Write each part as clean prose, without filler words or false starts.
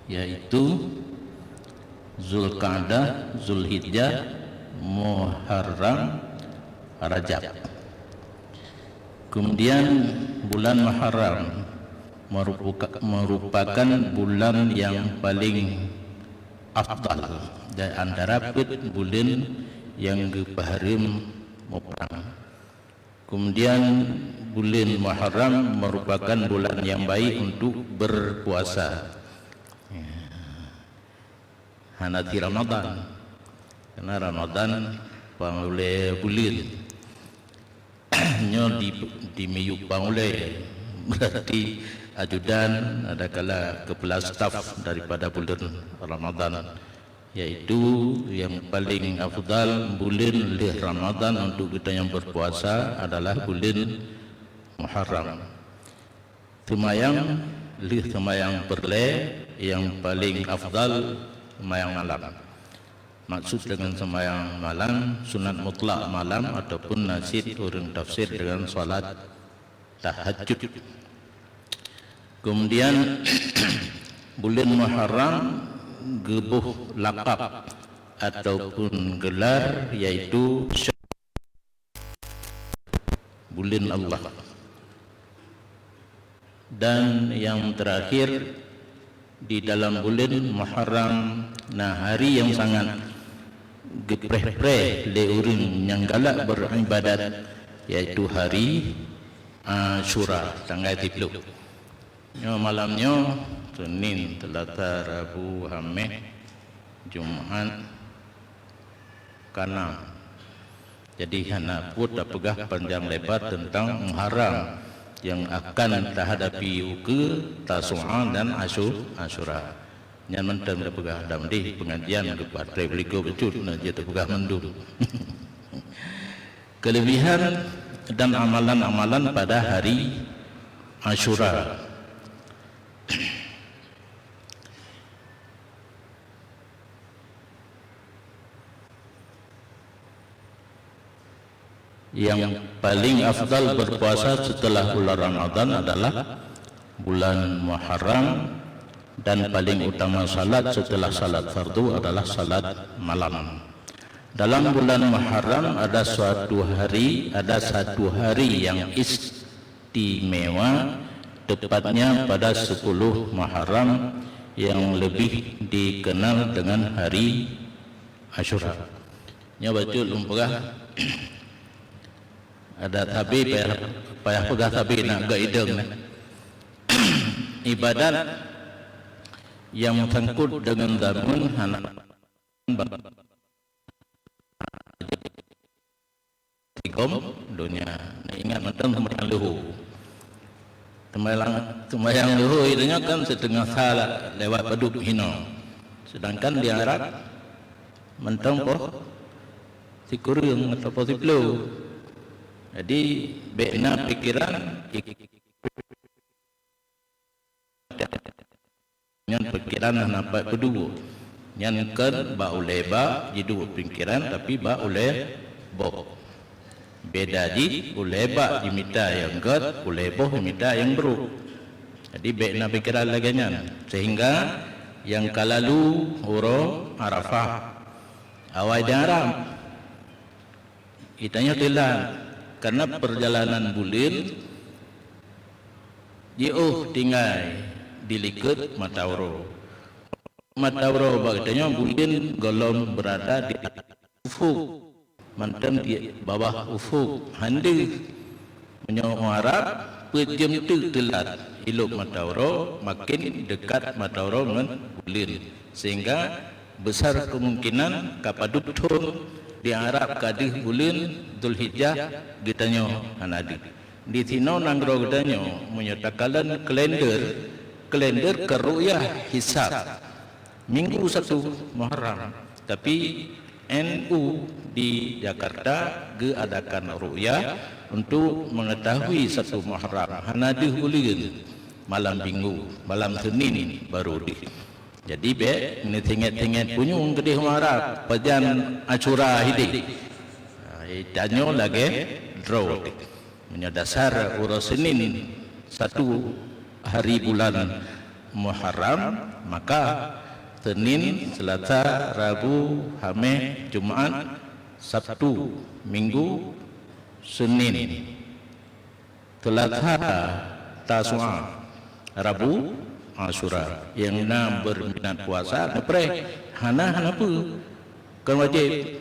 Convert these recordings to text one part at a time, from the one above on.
yaitu Zulqa'dah, Zulhijjah, Muharram, Rajab. Kemudian bulan Muharram merupakan bulan yang paling afdal dari antara bulan yang gepaharim moprang. Kemudian bulan Muharram merupakan bulan yang baik untuk berpuasa. Hanati Ramadan, karena Ramadan pangule bulan nyo di miyuk pangule, berarti ajudan ada kala kepala staf daripada bulan Ramadan, yaitu yang paling afdal bulan leh Ramadan untuk kita yang berpuasa adalah bulan Muharram. Semayang leh semayang perle yang paling afdal semayang malam. Maksud dengan semayang malam sunat mutlak malam ataupun nasid orang tafsir dengan salat tahajud. Kemudian bulan Muharram gebuh lakab ataupun gelar yaitu bulan Allah. Dan yang terakhir di dalam bulan Muharram, nah hari yang sangat gepreh-preh le urang yang galak beribadat yaitu hari Asyura tanggal 30. Nyo malamnya Senin, Selasa, Rabu, Khamis, Jumaat, Kanan. Jadi hana pun tak pegah panjang lebar tentang Muharram yang akan terhadapi uke Tasu'a dan Asyura. Yang mentan berpegah dalam di pengajian kepada Republik Becut na dia terpegah mendung. Kelebihan dan amalan-amalan pada hari Asyura. Yang paling afdal berpuasa setelah bulan Ramadan adalah bulan Muharram, dan paling utama salat setelah salat fardu adalah salat malam. Dalam bulan Muharram ada satu hari yang istimewa, tepatnya pada 10 Muharram yang lebih dikenal dengan hari Asyura. Nya betul umpah ada tabi payah pegah tabi nak gaideng ibadat yang sangkut dengan zaman anak tikom dunia. Ingat macam sembahyang luhur, sembahyang luhur itu kan setengah salat lewat paduk hina, sedangkan di Arab mentang po si kurung atau po si pelu. Jadi bena pikiran yang pikiran nampak kedua, yang kan ba oleh ba jidu pikiran tapi ba oleh boh. Beda di oleh ba dimita yang gat, oleh boh dimita yang buruk. Jadi bena pikiran laganya, sehingga yang kalalu huro Arafah awal Arab itanya telah karena perjalanan bulan jauh tinggal diliket Matawro bagainya bulan golong berada di ufuk, mantan di bawah ufuk handi menyawa Arab pejam tu telat ilok Matawro, makin dekat Matawro dengan bulan, sehingga besar kemungkinan kapadut di Arab kadih bulan Zulhijjah gitanyo anadi. Di sino nanggro gitanyo menyatakan kalender keruyah hisab minggu 1 Muharram, tapi NU di Jakarta adakan ruyah untuk mengetahui 1 Muharram hanadi bulan malam minggu, malam Senin baru di. Jadi be ini tinget-tinget punyung gede Arab pajan Asyura hidi. Itanyo lagi draw. Punya dasar urus Senin 1 hari bulan Muharram, maka Senin, Selasa, Rabu, Khamis, Jumaat, Sabtu, Minggu, Senin, Selasa, Tasu'a, Rabu, Asyura. Yang nak berminat puasa, nepre hana apa? Kan wajib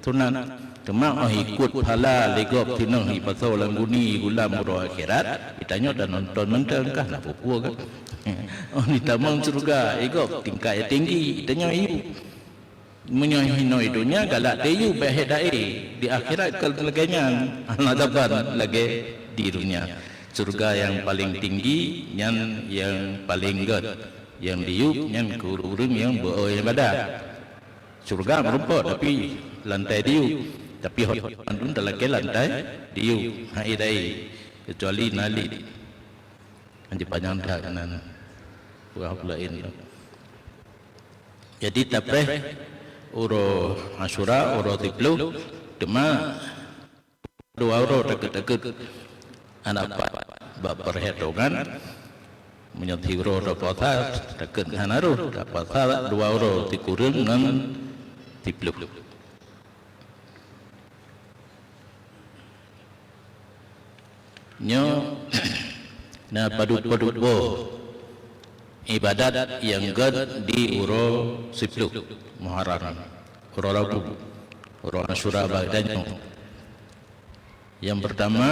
sunat. Cuma ikut pahala legop tinang hi pasal langguni gula murah akhirat, ditanya dan nonton kah nak pupu kan? Oh ni tamang surga, ikut tingkat yang tinggi, ditanya iu. Menyohino dunia galak deyu baik dai di akhirat kalau laganya adaban lagi di dunia. Surga yang paling tinggi, yang paling god, yang diuk, yang kurung yang beribadat. Surga merumput tapi lantai diuk. Tapi andun dalam lantai diu haidai kecuali nali anji panjang dah kanan buah lain. Jadi tapeh uro Asyura uro tiplu cuma dua uro deket-deket anak bab perhitungan menyati uro dapat deket hanaru dapat dua uro dikurung dengan tiplu. Nyo na padut-padut bo ibadat yang gad di uro siplu Muharram, uro Rabu, uro Asyura badanyo. Yang pertama,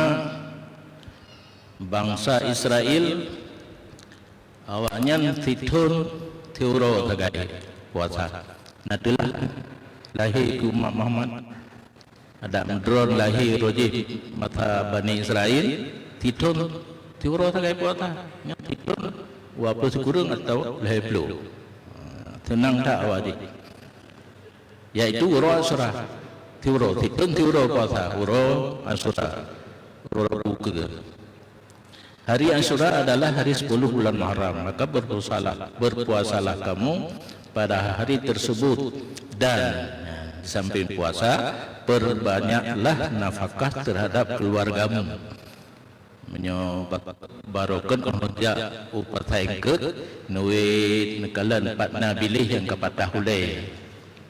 bangsa Israel awaknya titun tiuro tagai puasa. Natulah lahir ku Muhammad ada mendron lahir roji mata Bani Israel titun tiuro tagai puasa nya titun wapa sekurang atau lahir pelu tenang tak awak yaitu uro Asyura tiuro titun tiuro puasa uro Asyura uro buka. Hari Asyura adalah hari 10 bulan Muharram, maka berpuasalah kamu pada hari tersebut dan samping puasa perbanyaklah nafkah terhadap keluargamu. Menyobak barokan ohja upatai ke nuit nekalan patna bilih yang kapatah hulai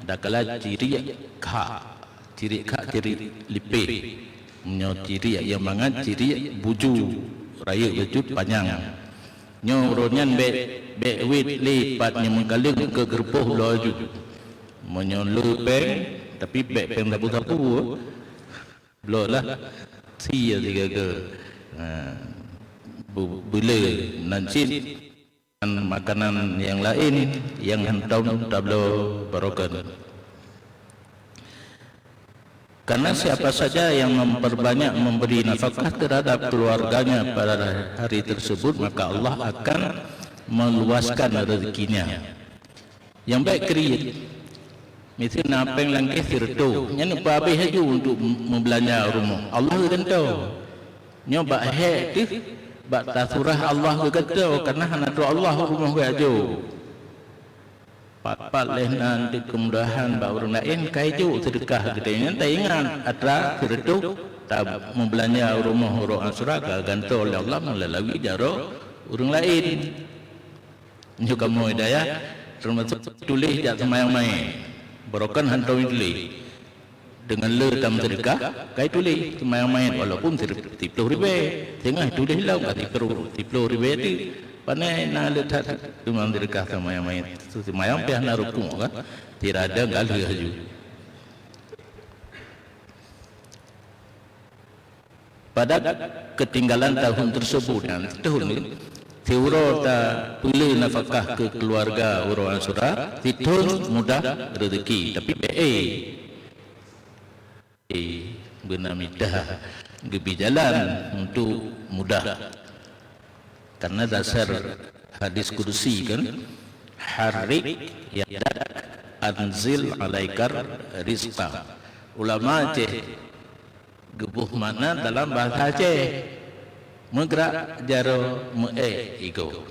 dakala ciri lipe menyo ciri yang mangan ciri buju raya wujud panjang nyo ronyan be wit lipat yang mengkalung ke gerpoh laju menyo lepeng tapi be peng tapu blok lah sia tiga ke bila nancit makanan yang lain yang hentam tablo barokan. Karena siapa saja yang memperbanyak memberi nafkah terhadap keluarganya pada hari tersebut, maka Allah akan meluaskan rezekinya. Yang baik kriit, mesti napeng langkah sirtu, yang habis aja untuk membelanja rumah. Allah kentau, yang baik hati, baik tasurah Allah kentau, karena anak Allah rumah aja. Pat lehnan di kemudahan baru lain kaiju sedekah gedenya tak ingat atra sirtu tak membelanja rumah orang Asyura ganto oleh Allah melalui jaro orang lain. Juga kamu hidayah termasuk tulis jak semayang main berokan hantau tulis dengan le tam sedekah kai tulis semayang main walaupun 10 ribu tengah tulis lau kat 10 ribu itu panai na letak cuma sedekah semayang main semayang pihak na rukun kan tidak ada galu haju. Pada ketinggalan tahun tersebut dan tahun ini tiuro ta pilih nafkah ke keluarga orang Asyura titun mudah rezeki tapi benamidah gebi jalan untuk mudah karena dasar hadis kursi kan harik yadak anzil alaikar rizqa. Ulama Aceh gebuh mana dalam bahasa Aceh menggerak jaro ego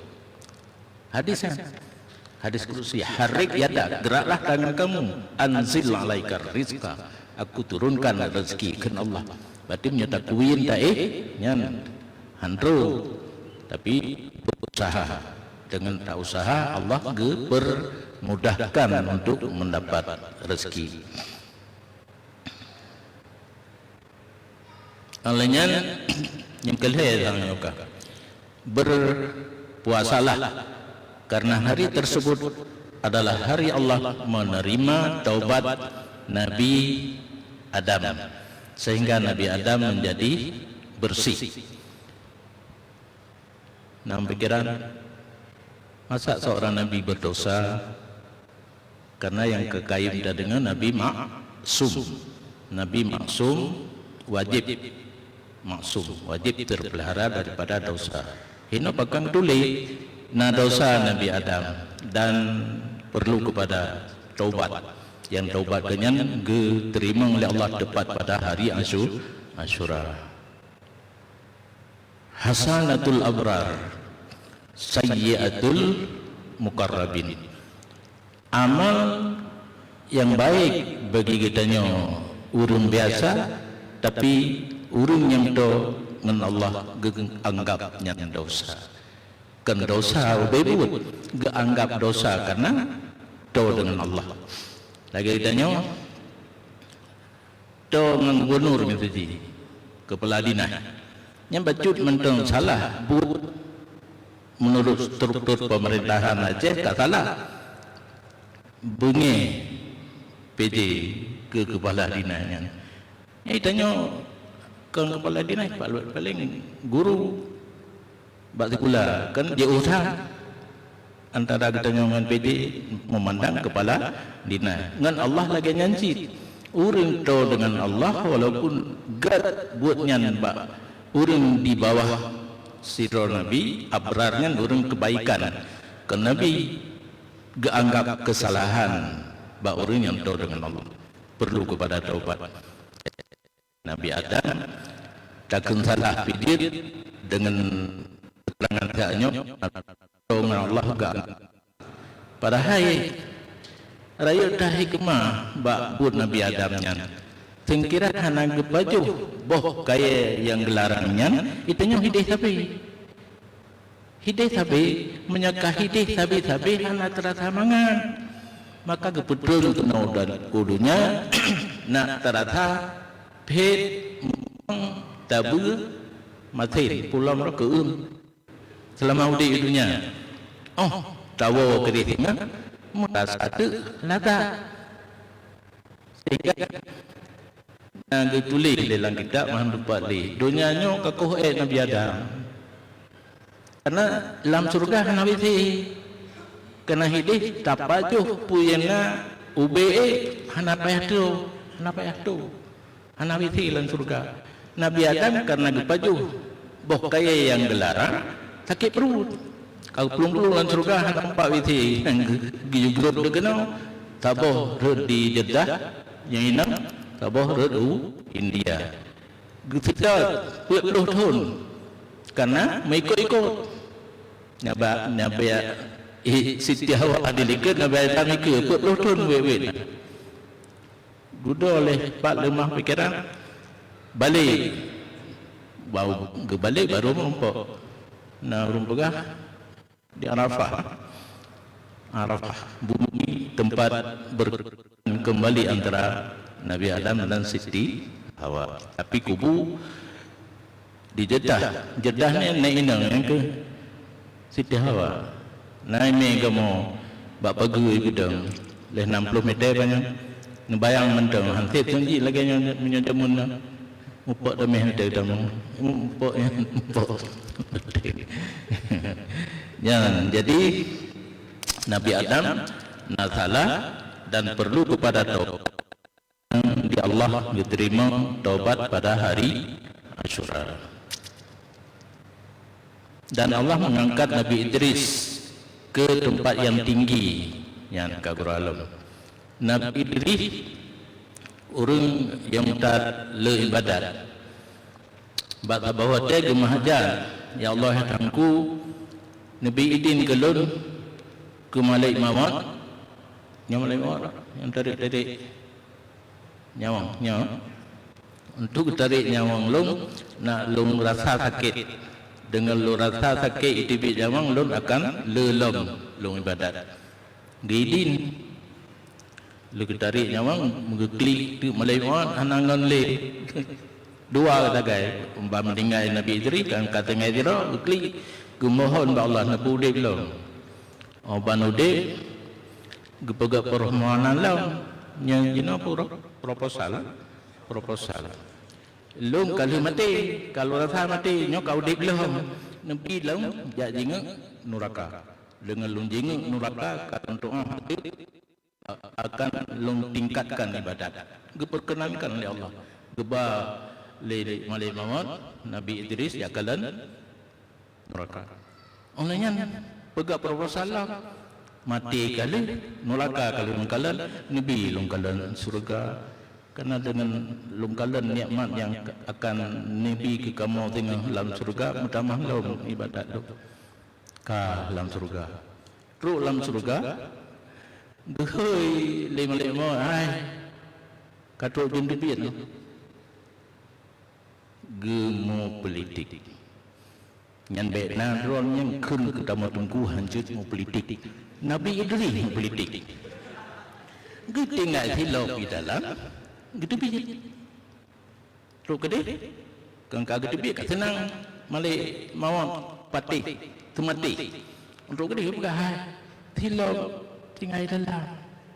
hadis kursi harik yadak geraklah tangan kamu anzil alaikar rizqa aku turunkan rezeki kan Allah berarti menyatakuin tak nyan handro tapi berusaha dengan tak usaha Allah permudahkan untuk mendapat rezeki. Alanya yang kelihatan juga berpuasalah karena hari tersebut adalah hari Allah menerima taubat Nabi Adam, sehingga Nabi Adam menjadi bersih. Nah, pikiran masa seorang Nabi berdosa? Karena yang kekayaan kita dengan Nabi maksum. Nabi maksum wajib terpelihara daripada dosa. Hina pakang tuli na dosa Nabi Adam dan perlu kepada taubat. Yang taubat kenyan diterima oleh Allah tepat pada hari Asyura. Hasanatul abrar, sayyiatul muqarrabin. Amal yang baik bagi kitanya urung biasa, tapi urung yang do dengan Allah anggapnya dosa. Kan dosa bebut anggap dosa karena do dengan Allah. Lagi kitanya do dengan gubernur misalnya kepala dinas. Yang bacut mentang salah buat menurut struktur pemerintahan Aceh tak salah. Bunyi PJ ke kepala dinasnya. Tanya ke kepala dinas paling guru bak sekolah kan dia usaha antara kita dengan PJ memandang kepala dinas. Dengan Allah lagi nyanci. Uring to dengan Allah walaupun gad buatnya bak urang di bawah sirah Nabi abrarnya urang kebaikan ke Nabi geanggap kesalahan bak urang yang tahu dengan Allah perlu kepada taubat. Nabi Adam takkan salah pidir dengan keterangan saknya dengan Allah geanggap padahal raya dah hikmah bak buat Nabi Adamnya sengkira hana baju boh kaya yang gelarangnya itunya hidih tapi menyakah hidih tapi hana terasa mangan maka kebetul tenau dan kudunya nak terasa pet tabu mati pulau mereka selama udi itunya tahu kerihnya merasa tu lada sehingga yang ditulis dalam kitab Mahamdupat li dunianya kakuh Nabi Adam karena dalam surga hana wisi kena hidih tapajuh puyena ube hana payah tu hana wisi dalam surga. Nabi Adam karena dipajuh boh kaya yang gelarang sakit perut kau pelung-pelung dalam surga hana empat wisi yang giyugrub degenau taboh di Jeddah yang inang taboh redu India. Kita 20 tahun karena mengikut-ikut Nabi Siti Hawa adilikat Nabi Adam ikut 20 tahun wewet. Duduk oleh pak lemah pikiran balik baru merumpuk rumpukah di Arafah bumi tempat kembali antara Nabi Adam dan Siti Hawa. Tapi kubu di Jeddah ni naik inang yang ke Siti Hawa. Naik ni kamu bak pagi bidang leh 60 meter banyak. Nebayang mentang hansip janji lagi menyajamun upok damai meter dalam upok yang upok. Jadi Nabi Adam salah dan perlu kepada taubat. Di Allah diterima taubat pada hari Asyura. Dan Allah mengangkat Nabi Idris ke tempat yang tinggi yang kagur alam. Nabi Idris orang yang tak le ibadat. Bahawa dia gemahajar ya Allah tangku Nabi Idin kelun ke Malai Mawat yang tarik nyawang untuk tarik nyawang long nak long rasa sakit dengan lu rasa sakit itibit jamang lu akan lelom lu ibadat gidin lu tarik jamang mengeklik tu melewat hanangan le dua kata gay umpama meninggal Nabi Idris kan kata ngadira klik gemohon ba Allah nabu dek lo oban ude gepegak permohonan lo yang jino proposal long kalau mati kalau rasa mati nyok kau dek lo nabi lo jak jingeng nuraka dengan long jingeng nuraka kata doa akan long tingkatkan ibadat geperkenankan oleh Allah geba le malai mamat Nabi Idris ya kalan neraka olehnya pegak proposal mati kali neraka kalau lungkalan Nabi lungkalan surga karena dengan lungkalan nikmat yang akan Nabi ke kamu tengah dalam surga mutamah lo ibadat lo ka dalam surga ru dalam surga dehoi le malai mamat ai katok jendu biat lo gemo politik nyan be na ron yang kun ketemu tunggu hanjut mau politik Nabi Idris mau politik gitu nggak silap di dalam gitu bijak tu kede kan kagak gitu senang malai mawon pati tumati untuk kede bukan silap tinggal dalam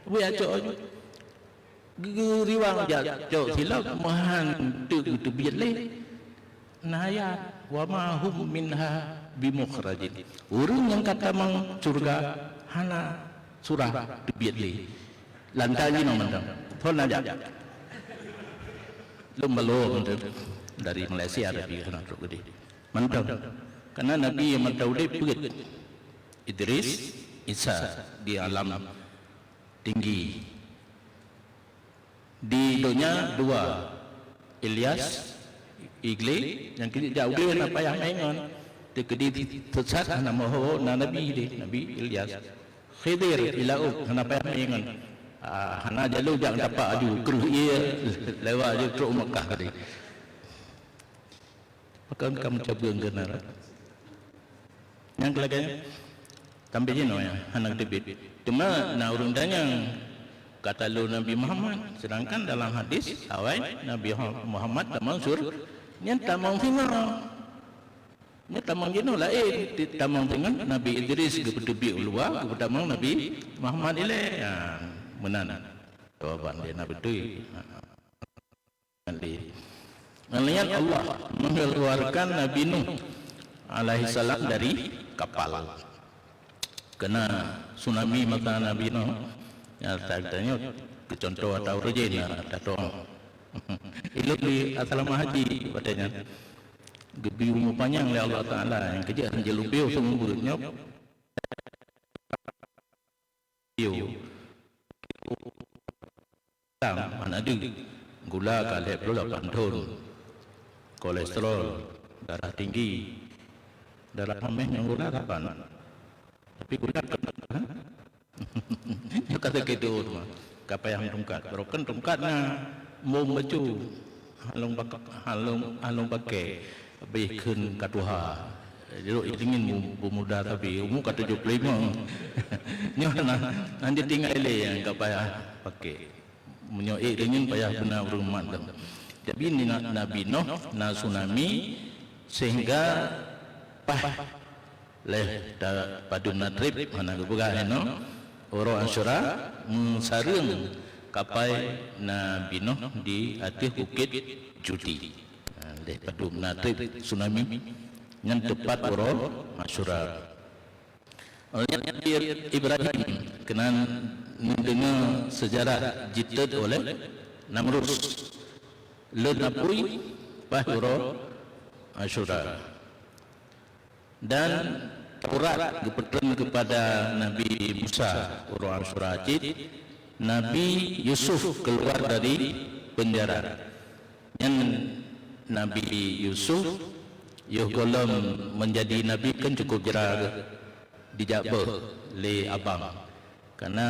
we ajo riwang ajo silap mahan tu gitu bijak le naya wa ma hum minha bimukhrajin urang yang kata mang surga hana surah dibiat li lantai ni mandang thon aja lomba dari Malaysia dari kana gede mandang karena nabi yang mantaude peut Idris Isa di alam tinggi di dunia dua Ilyas Igle yang kini jauh dia nak payah mainan dekedi tersat nama ho nabi de Nabi Ilyas Khidir ilauk nak payah mainan hana jalu jangan dapat aju keruh ia lewat je truk Mekah tadi maka kamu coba genar yang kelaganya tambah je no ya hana debit cuma na urang tanya kata lu Nabi Muhammad sedangkan dalam hadis awal Nabi Muhammad tamang sur nyen tamang singa nyen tamang jeno lain tamang dengan Nabi Idris gebedebi ulwa gebetamang Nabi Muhammad ile ya menan jawaban dia Nabi tu nanti melihat Allah mengeluarkan Nabi Nuh alaihi salam dari kapal kena tsunami mata Nabi Nuh ya tanya contoh atau rejena atau ilmu di asrama haji katanya gebi umur panjang oleh Allah Ta'ala yang kerja jelubio semua burutnya mana ada gula kalep pula 8 ton kolesterol darah tinggi darah hamil yang gula kapan tapi gula kan dia kata gitu kapa yang tungkat broken tungkatnya mau baju halong pakai bikin katuha jadi ingin muda tapi umur kata 75 nyana nanti tinggal le yang kapa pakai menyoi dengan payah benar rumah jadi ini Nabi Nuh na tsunami sehingga leh paduna trip mana kebukaan no orang Asyura sarung kapai Nabi Nuh di atas bukit Judi leh paduna trip tsunami yang tepat orang Asyura oleh Ibrahim kena mendengar sejarah jitad oleh Namrud lenapui pahuro Asyura dan Taurat diperkenalkan kepada Nabi Musa orang Asyura Nabi Yusuf keluar dari penjara yang Nabi Yusuf golong menjadi Nabi kan cukup jera dijabah le abang karena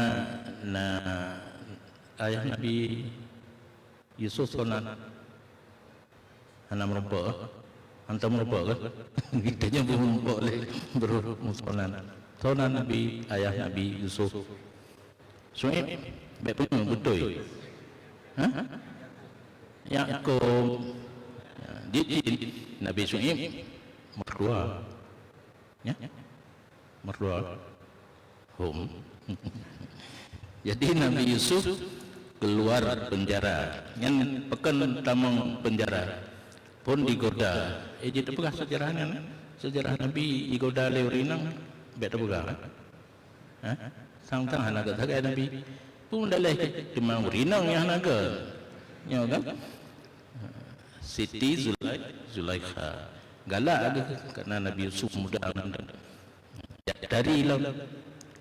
ayah Nabi Yusuf sonan anak merumpa Hantam lupa kan? Kita nya belum boleh bermusuhan. Soalan Nabi, ayah Nabi Yusuf. Suhaib, baik pun betul. Ha? Yaqub, dia Nabi Suhaib mertua. Ya? Mertua. Jadi Nabi Yusuf keluar penjara. Yang pekan tamang penjara pun digoda. Jadi pegah sejarahnya. Sejarah Nabi digoda leurinang bet pegah. Ha? Sang-sang hanaga sagai Nabi. Pun dalai cuma rinang yang hanaga. Ya kan? Siti Zulaikha. Galak ada kerana Nabi Yusuf muda dari ilam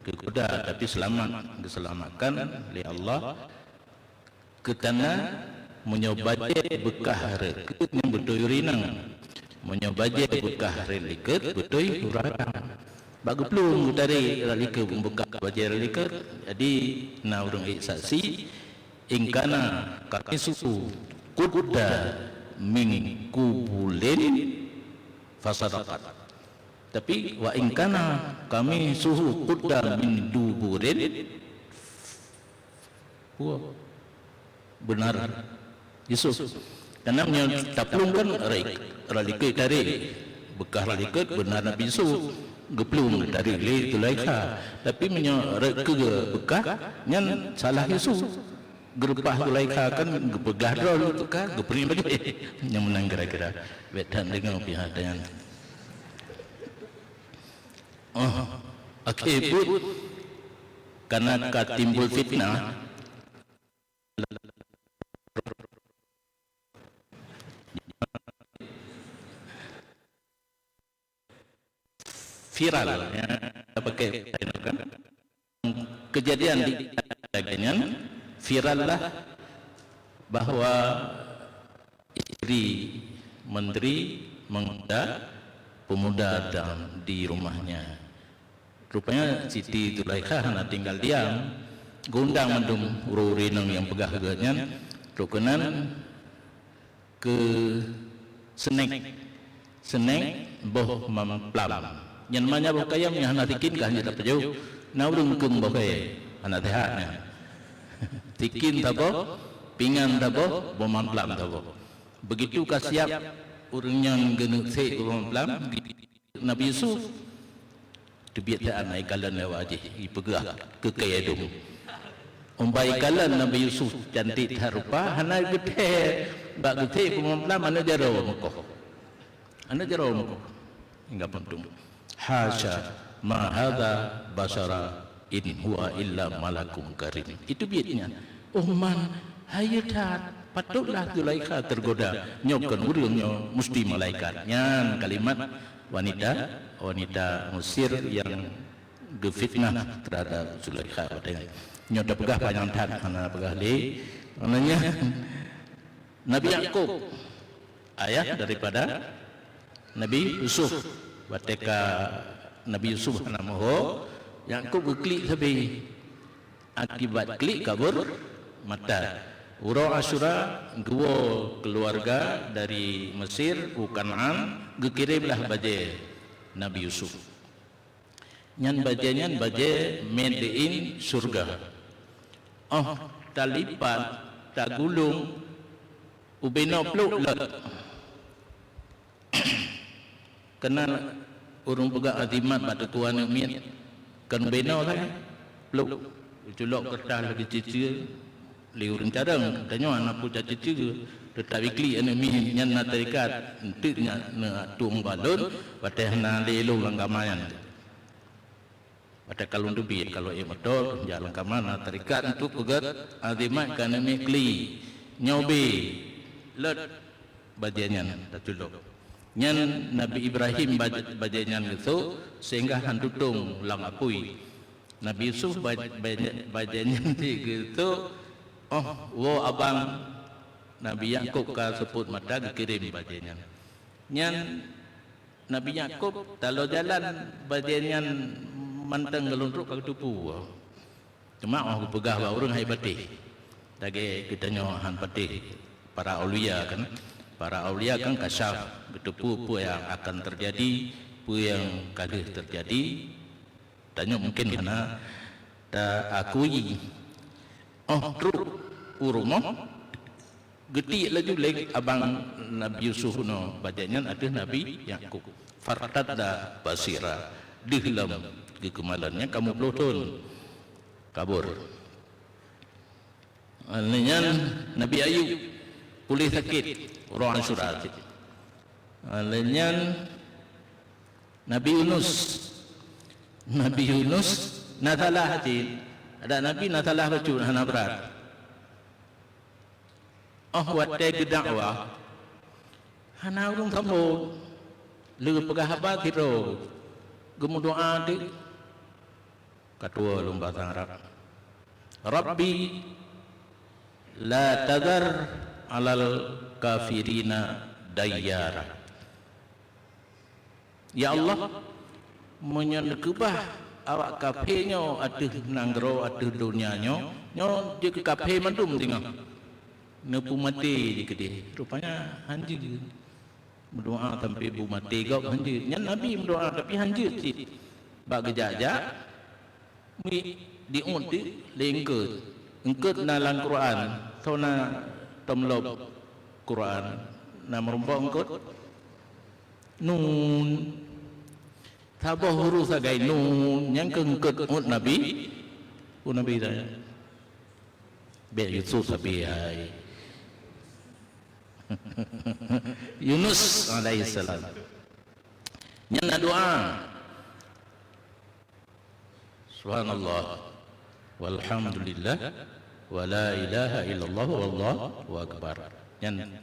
kegoda tapi selamat, diselamatkan oleh Allah ke tanah menyobaje bekah reket yang betul rinang, menyobaje bekah reket betul hurang. Bagus belum dari raliker bekah baje raliker. Jadi na urang saksi ingkana kami suku kuda min kubulin fasadaqat. Tapi wa ingkana kami suhu kuda min duburin benar Yusuf. Karena taplung kan ralikat dari bekah ralikat benar Nabi Yusuf geplung dari Zulaikha. Tapi ke bekah nyan salah Yusuf. Gerupah Zulaikha kan gepegah rol itu kan gepering bagi yang menang kira-kira bedan dengan pihak dan akibat karena timbul fitnah viral ya, pakai kejadian di bagian viral lah bahwa istri menteri menggoda pemuda di rumahnya. Rupanya Siti Zulaikha nak tinggal diam, gundang mendung urinang yang pegah ganyan, rukunan ke seneng boh mamplam. Yang mana boh kayam yang nak tikin kah hanya tak jauh, naurung kung boh kaya anak tehatnya. Tikin tabo, pingan tabo, boh mamplam tabo. Begitu kasiap urang yang genuk se boh mamplam Nabi Yusuf kebiasaan naik kalan lewat aja ipegah ke kayadum umbai kalan Nabi Yusuf cantik harupa hana gede bak gede pememplam mana jaro mukoh hingga pentung hasya ma hadza basara in huwa illa malakum karim. Itu biatnya man hayat patutlah Zulaikha tergoda nyokkan urangnya mesti malaikat nyan kalimat wanita Mesir yang gefitnah terhadap Zulaikha dengan nyoda pegah panjang tan kana pegah li namanya Nabi Yaqub ayah daripada Nabi Yusuf wateka Nabi Yusuf namahu Yaqub klik sabi akibat klik kabur mata Uro Asyura dua keluarga dari Mesir Kanaan gekirimlah baje Nabi Yusuf nyan baje made in surga talipat tagulung ubeno pluk lat kena urung pegak azimat pada tuan mian kan beno lah pluk culok kertas lagi cicil liur carang tanya anak puja cici tetap ikli enemi nyan na terikat entiknya na tuang balon patah na lelo langkamayan patah kalung dubi kalau ia betul jalan kamana terikat untuk pegat azimat kan enemi kli nyobe let bajanyan taculok nyan Nabi Ibrahim bajanyan itu sehingga hantutung lang apui Nabi Yusuf bajanyan gitu wo abang Nabi Yaqub ka sebut mata kirim bajenyan nyan Nabi Yaqub kalau jalan bajenyan mantang gelundruk ka tupu cuma aku pegah wa urang hai patih dage kita nyo han patih para aulia kan para awliya kan kasyaf betul apa yang akan terjadi, apa yang kadang terjadi. Tanya mungkin karena akui truk urumah geti laju lagi abang Nabi Yusuf no bacanya ada Nabi Yakub fartadda basira dihlam kekemalannya kamu pelotun kabur. Alnya Nabi Ayub pulih sakit orang surat. Alnya Nabi Yunus natalah hati ada Nabi natalah baju hana berat. Watai dakwah hana urung sambo lu pegahabat hiro gemu doa di katua lomba Arab Rabbi la tadar alal kafirina dayyara. Ya Allah menyekubah awak kafirnya atuh nanggro atuh dunianya nyo dia ke kafir mandum tinggal nepu mati di kedih rupanya hanji berdoa sampai bu mati gau hanji nyan Nabi berdoa tapi hanji si bak gejak mi diunti engkeut nalang Quran tona tomlob Quran na merumpok engkeut nun tabah huruf sagai nun yang engkeut Nabi saya be Yusuf sabi hai Yunus alaihissalam nyana doa subhanallah walhamdulillah wala ilaha illallah wallahu akbar nyan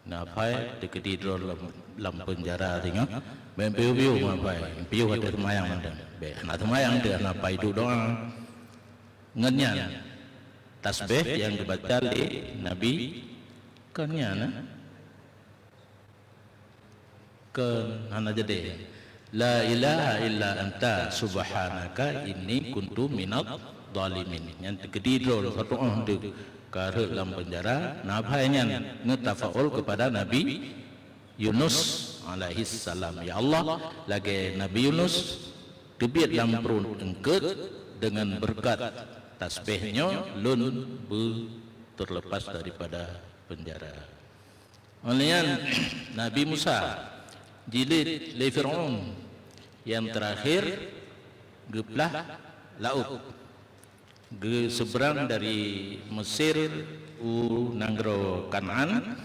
napai deketi dalam penjara tengok mempiu napai piu ada semayang ada be anak semayang dia napai itu doa ngenyan tasbih yang dibaca oleh Nabi kanyana hana jadi la ilaha illa anta subhanaka inni kuntu minadh dhalimin yang tegedidrol satu de karek dalam penjara nabainya ngetafaul kepada Nabi Yunus alaihi salam. Ya Allah lagi Nabi Yunus kebiat dalam perut engkeut dengan berkat tasbihnya lun terlepas daripada penjara. Olehnya Nabi Musa jilid le Fir'aun yang terakhir geplah laut ge seberang dari Mesir nanggro Kanaan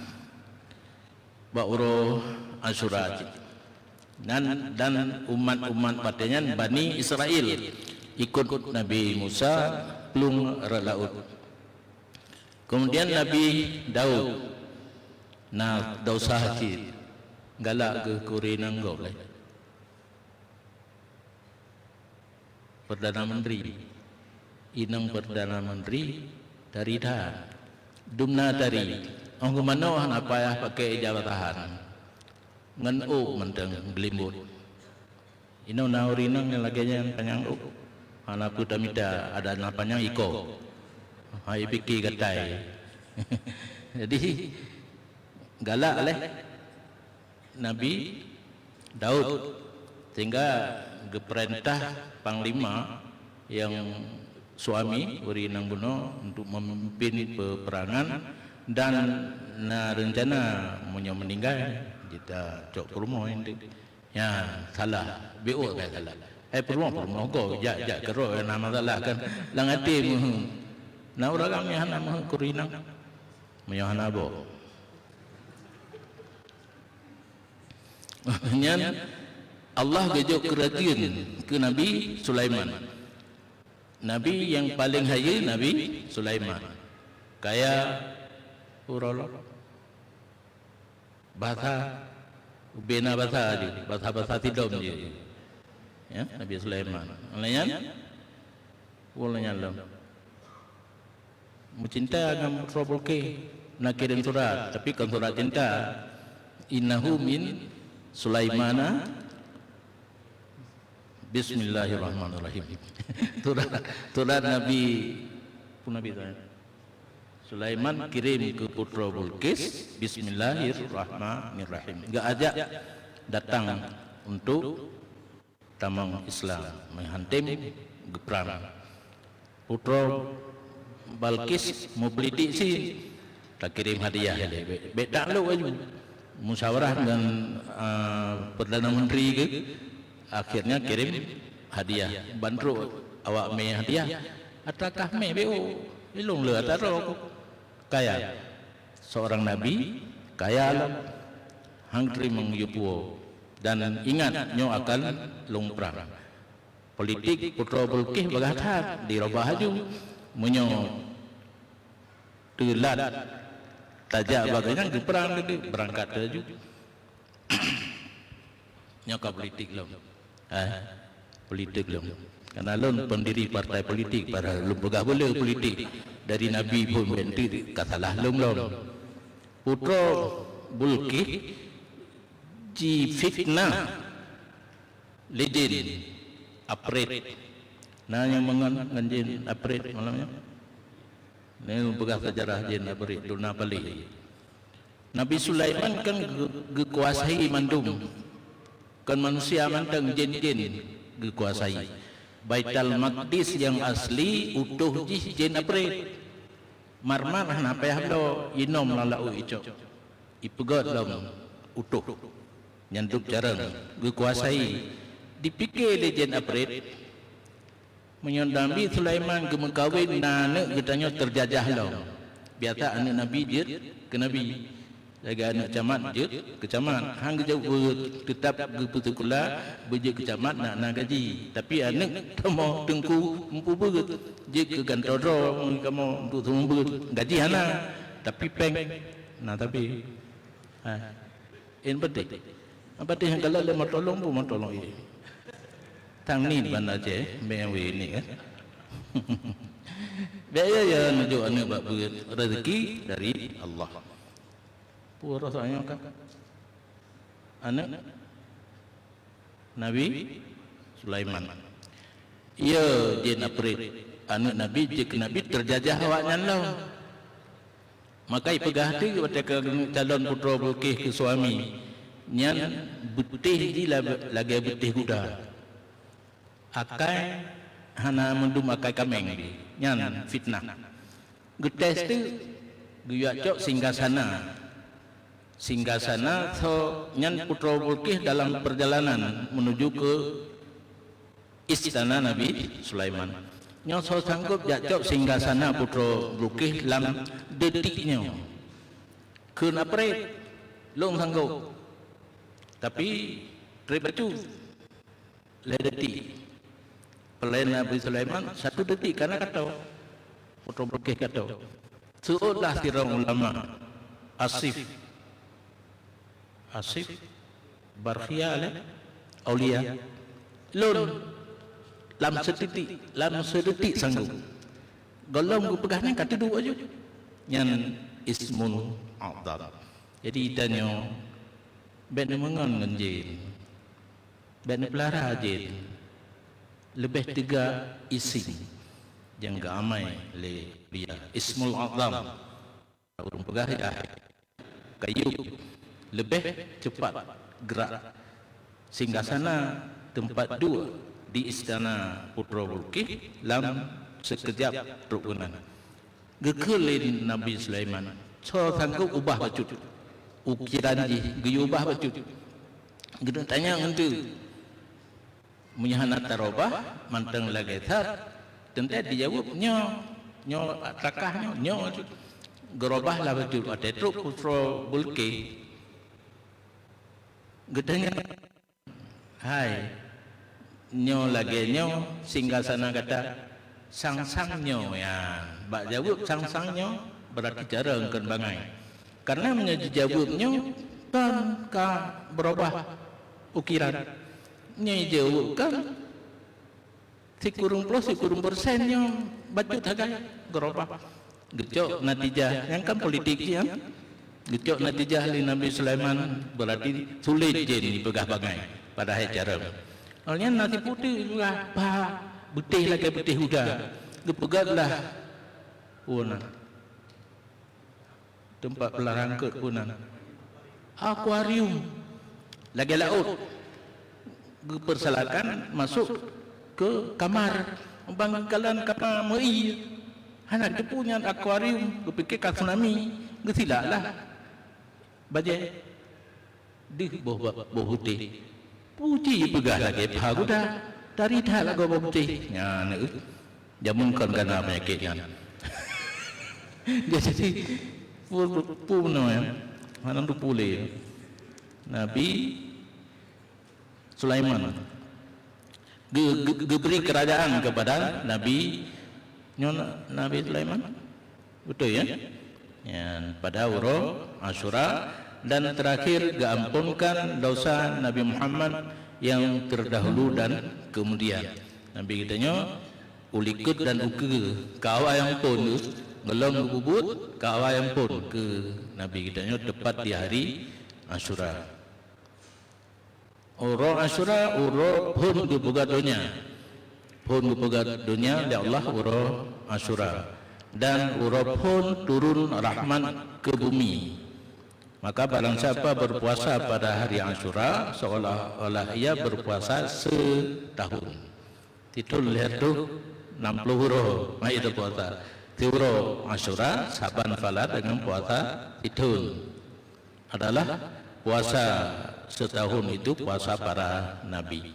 bauro Asyura dan umat-umat padanya Bani Israel ikut Nabi Musa plung laut. Kemudian Nabi Daud Daud sahati galak ke kurinang goleh Perdana Menteri inang Perdana Menteri dari dah dumna dari orang mana apa ya pakai jabatan ngan menteng gelimbut inang naurinang yang lagi yang panjang anak putra mida ada napanya iko hai pikir katai jadi galak oleh Nabi Daud sehingga geperintah panglima yang suami beri nang buno untuk memimpin peperangan dan rencana meninggal kita cok rumah ini ya salah BO kan salah rumah kau jak kero nama salah kan langati na orang yang nama kurinang menyahana bo nyan Allah gejok kerajaan ke Nabi Sulaiman. Nabi yang paling hayy Nabi Sulaiman. Kaya urolo bahasa bena bahasa tidom dia. Ya, Nabi Sulaiman. Lainnya ulanya lam. Mencinta agam robolke nak kirim surat, tapi kan surat cinta innahu min Sulaimana Bismillahirrahmanirrahim. Turut Nabi pun Nabi Sulaiman kirim ke putra Bilqis, Bismillahirrahmanirrahim. Enggak ajak datang untuk tamang Islam, menghantam geperang. Putra Bilqis mau politik sih, tak kirim hadiah dia. Baik tak lu aja. Musyawarah dengan Perdana Menteri ke, akhirnya kirim hadiah. Bantu awak me hadiah. Atakah me beo ilung le ataro kaya seorang nabi kaya lah hang terima yupuo dan ingat nyo akan long perang politik putra Bilqis berkata di robah haju menyo telat tajak bagainya ke perang ke berangkat haju nyo ka politik lo politik lo karena lon pendiri partai politik para lembaga bola politik dari Nabi pun berhenti katalah lom putra Bilqis ji fitnah legend apret nah yang menganjin apret malamnya ini lembaga sejarah jin apret duna pali Nabi Sulaiman kan gekuasai mandum kan manusia manteng jin-jin gekuasai Baitul Maqdis yang asli utuh jin apret marmar napa ya lo inom lalau ico ipegot lom utuh nyanduk jarang gekuasai dipikir jin apret menyondambi Sulaiman ke mengkawin nane getanya terjajah lo biasa anak nabi jid ke nabi jaga anak camat je ke camat hang jauh tetap ke putukula beje ke camat nak gaji tapi anak kamu tengku empu beut je ke gantoro kamu untuk semua beut gaji hana tapi peng nah tapi in penting apa teh kalau le matolong bu matolong ye tang ni bandar je BMW ni kan biaya ya nuju anak bak beut rezeki dari Allah pura rasanya kan anak Nabi Sulaiman ia jin apret anak Nabi jik Nabi terjajah awaknya lo maka ipegah hati kepada calon putra Bilqis ke suami nyan betih di lagi betih kuda akai hana mendum akai kameng di nyan fitnah getes tu guyak cok singgah sana so nyan putra Bilqis dalam perjalanan menuju ke istana Nabi Sulaiman nyo so sanggup jacok singgah sana putra Bilqis dalam detiknya ke napret long sanggup tapi terbacu le detik pelayan Nabi Sulaiman 1 detik karena kata putra Bilqis kata seolah tirang ulama Asif Barkhia Aulia lon lam sedetik sanggup golong ku pegahnya kata dua aja nyan ismun a'dad jadi itanyo ben mengon ngenjin ben pelara jin lebih 3 isi yang gamai le dia ismul a'zam urung pegah ya kayu lebih cepat gerak singgasana tempat 2 di istana putra Bilqis lam sekejap rukunan gekelin Nabi Sulaiman so sanggup ubah bacut ukiran ji geubah bacut gede tanya ngentu menyahana tarobah manteng lagi tar tentu dijawab nyo takah nyo gerobah lah bacut ada truk putra Bilqis gedenya hai nyo lagi nyo singgasana kata sang nyo ya bak jawab sang nyo berarti jarang kan bangai karena menjadi jawabnya kan ka berubah ukiran nyai jawab kan sikurung persen nyo bacut hagai berubah gecok natijah yang kan politik ya gecok natijah li Nabi Sulaiman berarti sulit jadi pegah bagai pada hari cara alnya nasi putih juga betih lagi betih udah gepegatlah wona tempat pelarangkut punan. Akuarium lagi laut. Persalakan masuk ke kamar bangkalan kapal mei. Anak dia punya akuarium, berfikir kat tsunami, gesilaklah. Bajai di bawah putih. Puji pegah lagi pagu dah. Dari dah lagu putih. Ya nak jamun kan kena penyakitnya. Dia jadi puno ya. Mana tu pulih. Nabi Sulaiman diberi kerajaan kepada Nabi Sulaiman, betul ya? Ya, pada Uro Asyura, dan terakhir diampunkan dosa Nabi Muhammad yang terdahulu dan kemudian. Nabi kitanya ulikut dan uke kawa yang pun belum bubut kawa yang pun ke Nabi kitanya tepat di hari Asyura. Uro Asyura uro pun dibuka dunia, pun dibuka dunia oleh Allah uro Asyura, dan uro pun turun rahmat ke bumi. Maka barang siapa berpuasa pada hari Asyura seolah-olah ia berpuasa setahun. Titul lihat tu 60 huruf mai itu puasa. Tiuro Asyura saban fala dengan puasa titul adalah puasa setahun, itu puasa para nabi.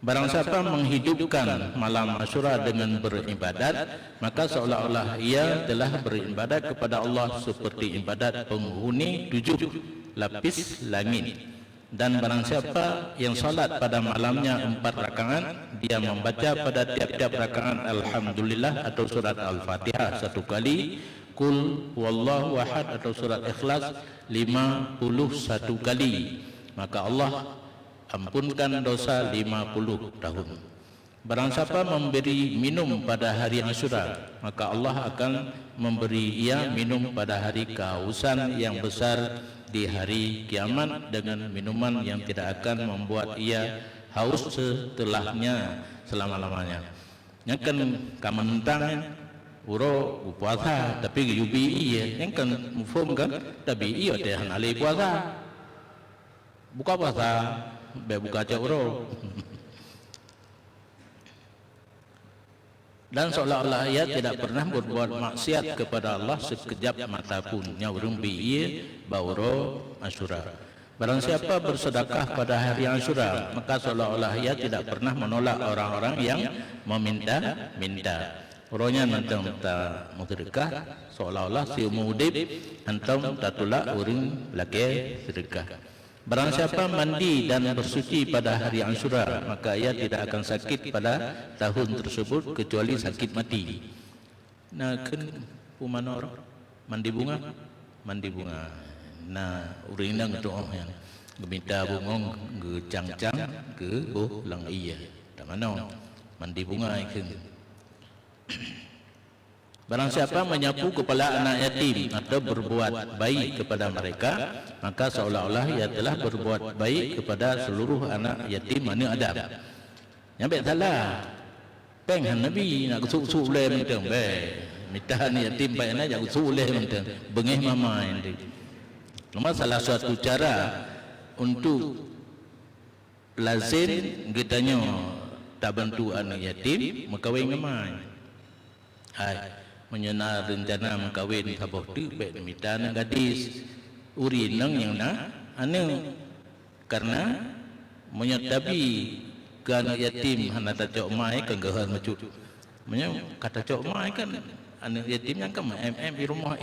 Barang siapa menghidupkan malam Asyura dengan beribadat, maka seolah-olah ia telah beribadat kepada Allah seperti ibadat penghuni 7 lapis langit. Dan barang siapa yang salat pada malamnya 4 rakaat, dia membaca pada tiap-tiap rakaat Alhamdulillah atau surat Al-Fatihah 1 kali, Qul Wallahu Ahad atau surat Ikhlas 51 kali, maka Allah ampunkan dosa 50 tahun. Barang siapa memberi minum pada hari Asyura, maka Allah akan memberi ia minum pada hari kehausan yang besar di hari kiamat dengan minuman yang tidak akan membuat ia haus setelahnya selama-lamanya. Nyakan kamentang uro puasa tapi yubi ia yang kan mufum kan tapi ia teh hanali puasa buka puasa be buka uro. Dan seolah-olah ia tidak pernah berbuat maksiat kepada Allah sekejap mata pun. Nyawrung bi'i bauro Asyura. Barang siapa bersedekah pada hari Asyura, maka seolah-olah ia tidak pernah menolak orang-orang yang meminta. Orangnya nanti minta sedekah, seolah-olah si umudib antum tatulak uring laki sedekah. Barang siapa mandi dan bersuci pada hari Asyura, maka ia tidak akan sakit pada tahun tersebut kecuali sakit mati. Nah, kan pumana orang mandi bunga, Nah, uring nang doa yang geminta bunga ge cang-cang ke lang iya. Tak mana mandi bunga ikan. Barang siapa menyapu kepala anak yatim atau berbuat baik kepada mereka, maka seolah-olah ia telah berbuat baik kepada seluruh anak yatim mana ada. Nyampe salah. Penghan Nabi nak usuk-usuk le mentang be. Mitahan yatim baik nak jak usuk le mentang. Bengih mama ini. Cuma salah satu cara untuk lazim kitanya tak bantu anak yatim makawin ngamai. Hai menyenar rencana mengkawin saboh tu baik minta nak gadis uri nang yang na ane karena menyatabi ke anak yatim hana tak cok mai ke gahan macut menyo kata cok mai kan anak yatim yang kan di rumah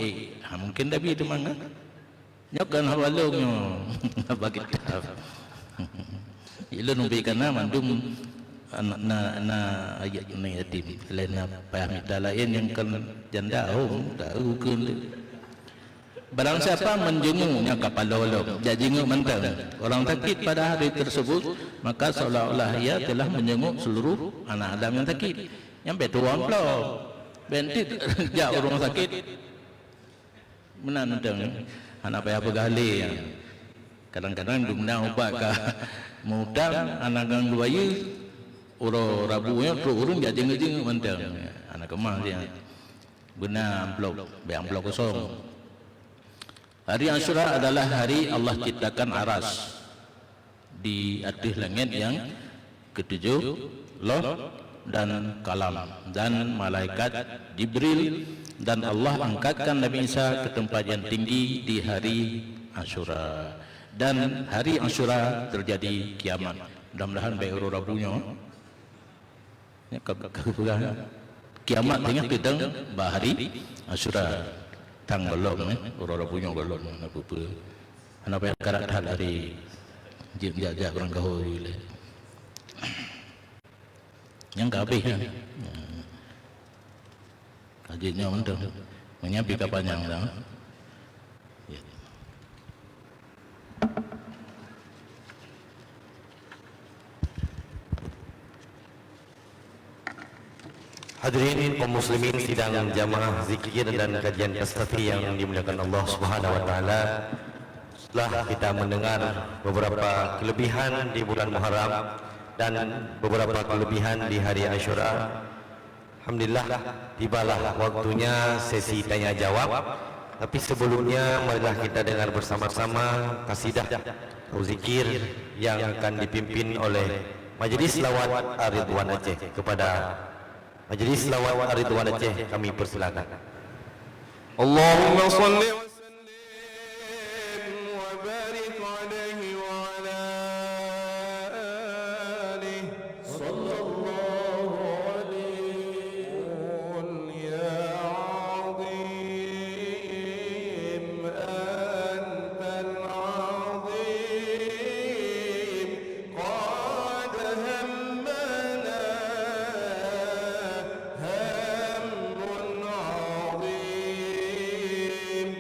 mungkin tapi itu mana nyokan hawalongnya bagi taf ilo nubikan mandum anak ayat ni yatim lain apa minta lain yang kan janda tahu kan. Barang siapa menjenguknya kapal lolong dia jenguk mentang orang sakit pada hari tersebut, maka seolah-olah ia telah menjenguk seluruh anak Adam yang sakit. Yang betul amplop bentit jak orang sakit menan mentang anak payah begali kadang-kadang dumna ubat ka mudang anak gang dua uro rabunya tu urun dia jenguk mentang anak kemah dia benar amplop be amplop kosong. Hari Ashura adalah hari Allah ciptakan aras di atas langit yang ketujuh, loh dan kalam dan malaikat Jibril, dan Allah angkatkan Nabi Isa ke tempat yang tinggi di hari Ashura. Dan hari Ashura terjadi kiamat. Mudah-mudahan baik aurora punya kiamat dengan pedang bahari Ashura tang belum aurora punya belum apa-apa. Kenapa yang karakter dari jejak orang kau ile yang kabeh kajinya untuk menyampi kapanjang dah. Hadirin kaum muslimin sidang jamaah zikir dan kajian Tastafi yang dimuliakan Allah Subhanahu wa taala. Setelah kita mendengar beberapa kelebihan di bulan Muharram dan beberapa kelebihan di hari Ashura, alhamdulillah tibalah waktunya sesi tanya jawab. Tapi sebelumnya marilah kita dengar bersama-sama kasidah atau zikir yang akan dipimpin oleh Majelis Lawat Ar-Ridwan Aceh. Kepada Majelis Lawat Ar-Ridwan Aceh kami persilakan. Allahumma salli wa sallim wa barik alaihi wa ala alihi sallallahu alaihi ya azim antal azim qad hammana هم عظيم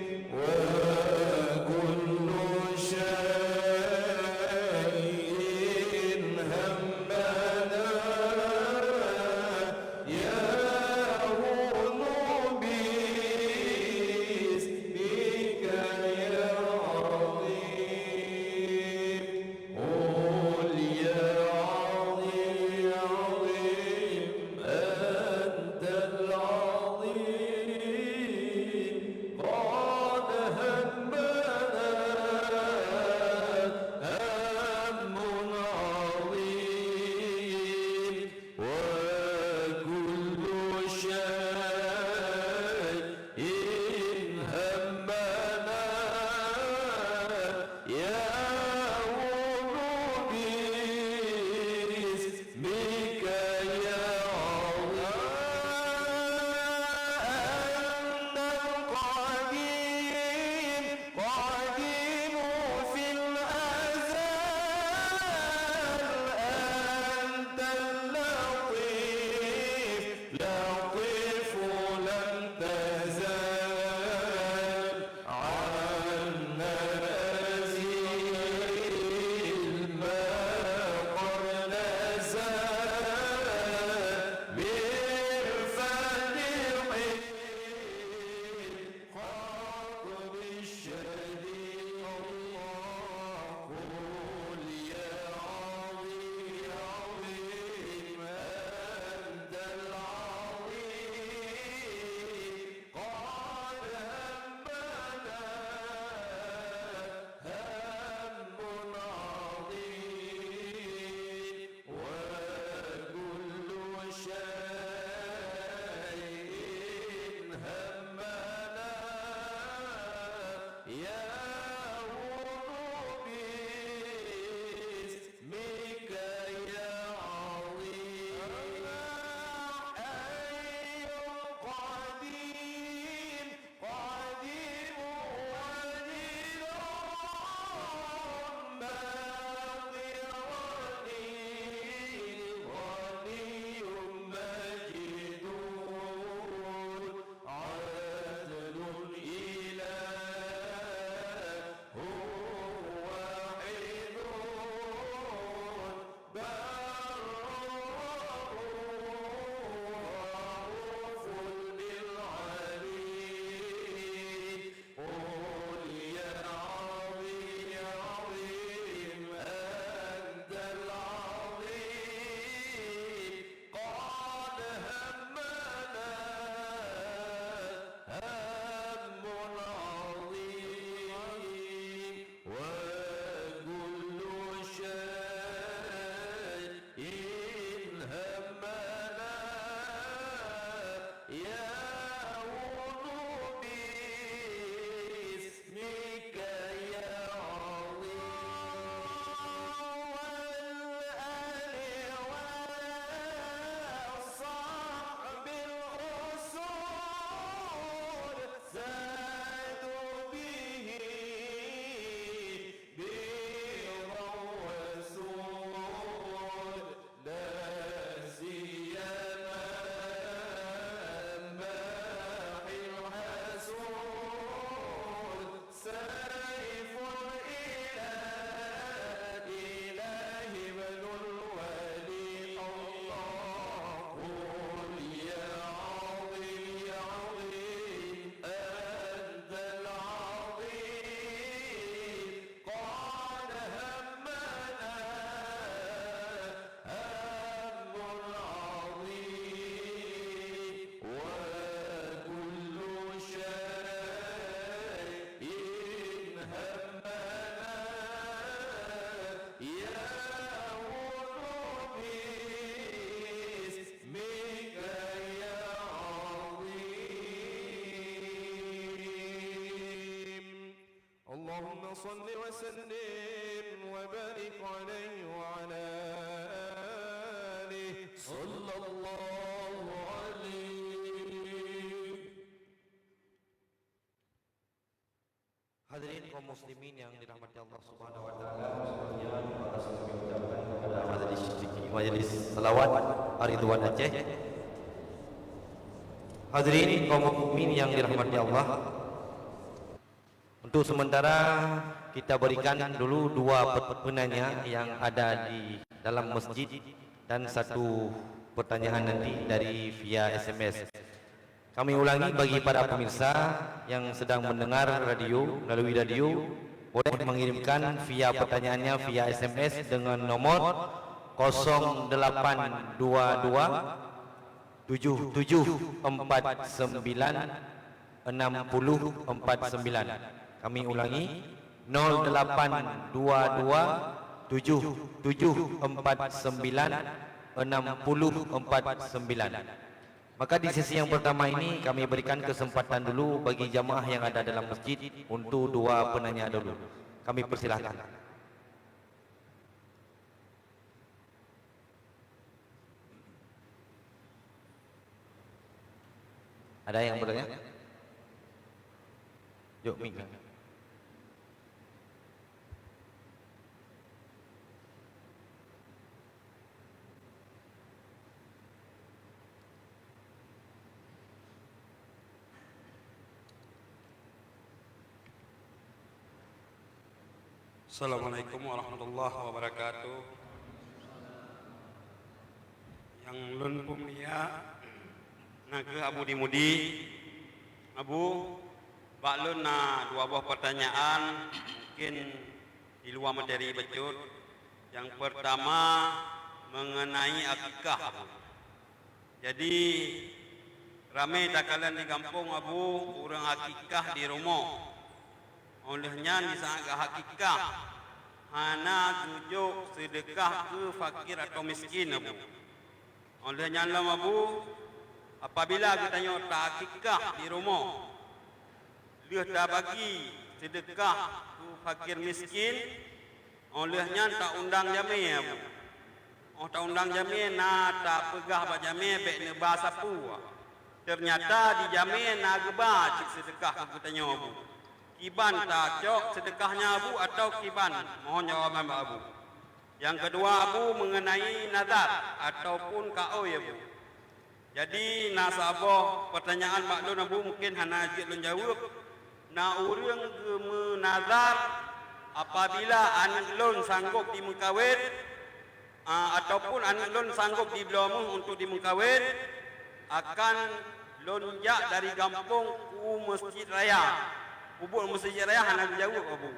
صل وسلم وبارك عليه وعلى آله صلى الله عليه. Hadirin kaum muslimin yang dirahmati Allah Subhanahu wa taala, kami ucapkan kepada majelis selawat Ridwan Aceh. Hadirin kaum mukmin yang dirahmati Allah, untuk sementara kita berikan dulu dua penanya yang ada di dalam masjid dan satu pertanyaan nanti dari via SMS. Kami ulangi bagi para pemirsa yang sedang mendengar radio melalui radio, boleh mengirimkan via pertanyaannya via SMS dengan nomor 0822 7749 6049. Kami ulangi 0822 7749 6049. Maka di sesi yang pertama ini kami berikan kesempatan dulu bagi jamaah yang ada dalam masjid untuk dua penanya dulu. Kami persilahkan. Ada yang bertanya? Yuk, Mika. Assalamualaikum warahmatullahi wabarakatuh. Yang lun pumia naga Abu Dimudi, Abu baklun na dua buah pertanyaan mungkin di luar materi becut. Yang pertama mengenai akikah, Abu. Jadi ramai tak kalian di kampung, Abu, orang akikah di rumah. Olehnya di saat hakikah hana tujuk sedekah ke fakir atau miskin, Abu. Olehnya lam, Abu, apabila kita tanya tak hakikah di rumah, dia tak bagi sedekah ke fakir miskin, olehnya tak undang jami, Abu. Oh, tak undang jami, na tak pegah bak jami bek neba sapu. Ternyata di jami na geba cik sedekah kita tanya, Abu. Kiban tak cok sedekahnya, Abu, atau kiban? Mohon jawaban, Abu. Yang kedua, Abu, mengenai nazar ataupun kaoi, Abu. Jadi nasabah pertanyaan maklun, Abu, mungkin hana ajak lun jawab. Na urang ke menazar apabila anak lun sanggup dimengkawin ataupun anak lun sanggup dibelamu untuk dimengkawin, akan lonjak dari kampung ke masjid raya. Ubul masjid raya hana jawab, Abu.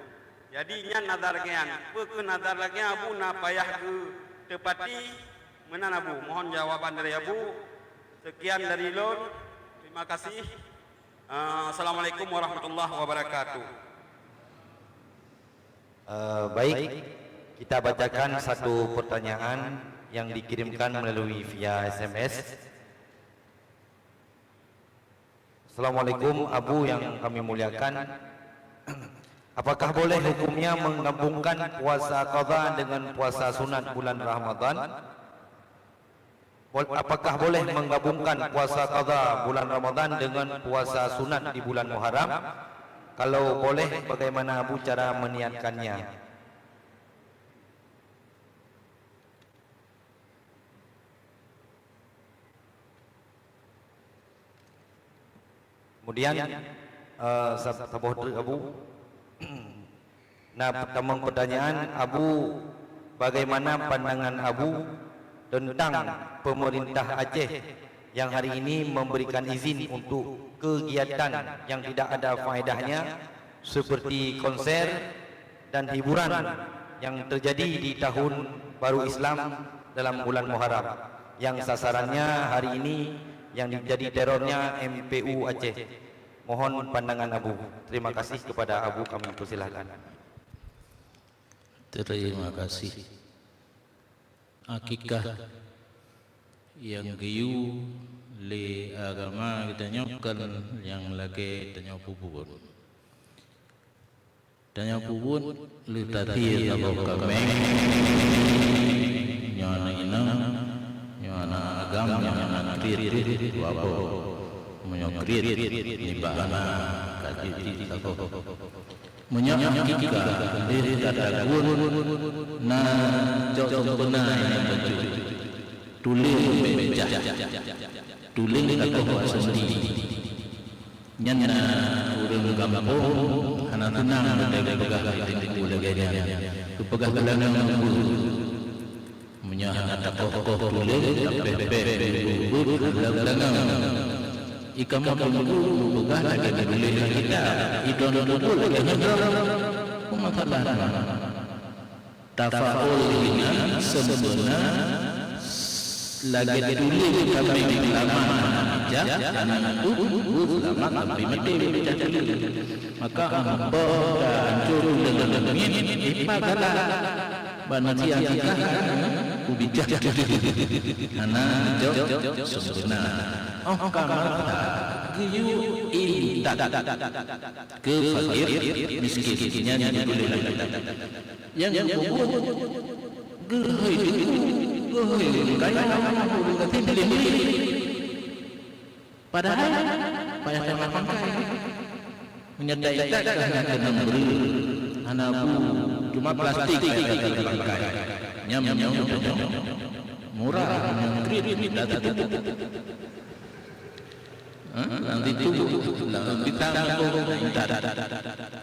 Jadi nya nazar kian. Pe nazar lagi, Abu, na payah ke tepati menan, Abu. Mohon jawaban dari Abu. Sekian dari lon. Terima kasih. Assalamualaikum warahmatullahi wabarakatuh. Baik, kita bacakan satu pertanyaan yang dikirimkan melalui via SMS. Assalamualaikum, Abu yang kami muliakan. Apakah boleh hukumnya menggabungkan puasa qadha dengan puasa sunat bulan Ramadan? Apakah boleh menggabungkan puasa qadha bulan Ramadan dengan puasa sunat di bulan Muharram? Kalau boleh, bagaimana, Abu, cara meniatkannya? Kemudian sahabat Abu, nah, pertama pertanyaan, Abu, bagaimana pandangan Abu tentang pemerintah Aceh yang hari ini memberikan izin untuk kegiatan yang tidak ada faedahnya seperti konser dan hiburan yang terjadi di tahun baru Islam dalam bulan Muharram, yang sasarannya hari ini yang menjadi terornya MPU Aceh. Mohon pandangan Abu. Terima kasih kepada Abu, kami persilahkan. Terima kasih. Akikah yang giyu le agama kita nyokan yang lagi tanya pupukun. dan yang pun lu tadi kalau kami nyana ina nyana agam nyana krir apa menyokrir ni bahana kaji sako menyakika diri kata gun na jauh sempurna yang baju tuling beja tuling kata sendiri nyana urang kampung hana tenang dari pegah itu lagi pegah gelangan menyahana tokoh tuling bebek gelangan ikan makan pegah lagi boleh kita idon lagi masalah tafaul ini sempurna lagi tuling kami lama anak itu lama tapi mati baca tulis maka hamba hancur dengan min ipagala banati akikah ubijak anak jauh sempurna kamata giyu inta ke fakir miskinnya yang boleh yang pokok gehoi kaya padahal payah pangkai menyedai hanya kena beri anabu cuma plastik pangkai nyam murah kredit nanti tunggu kita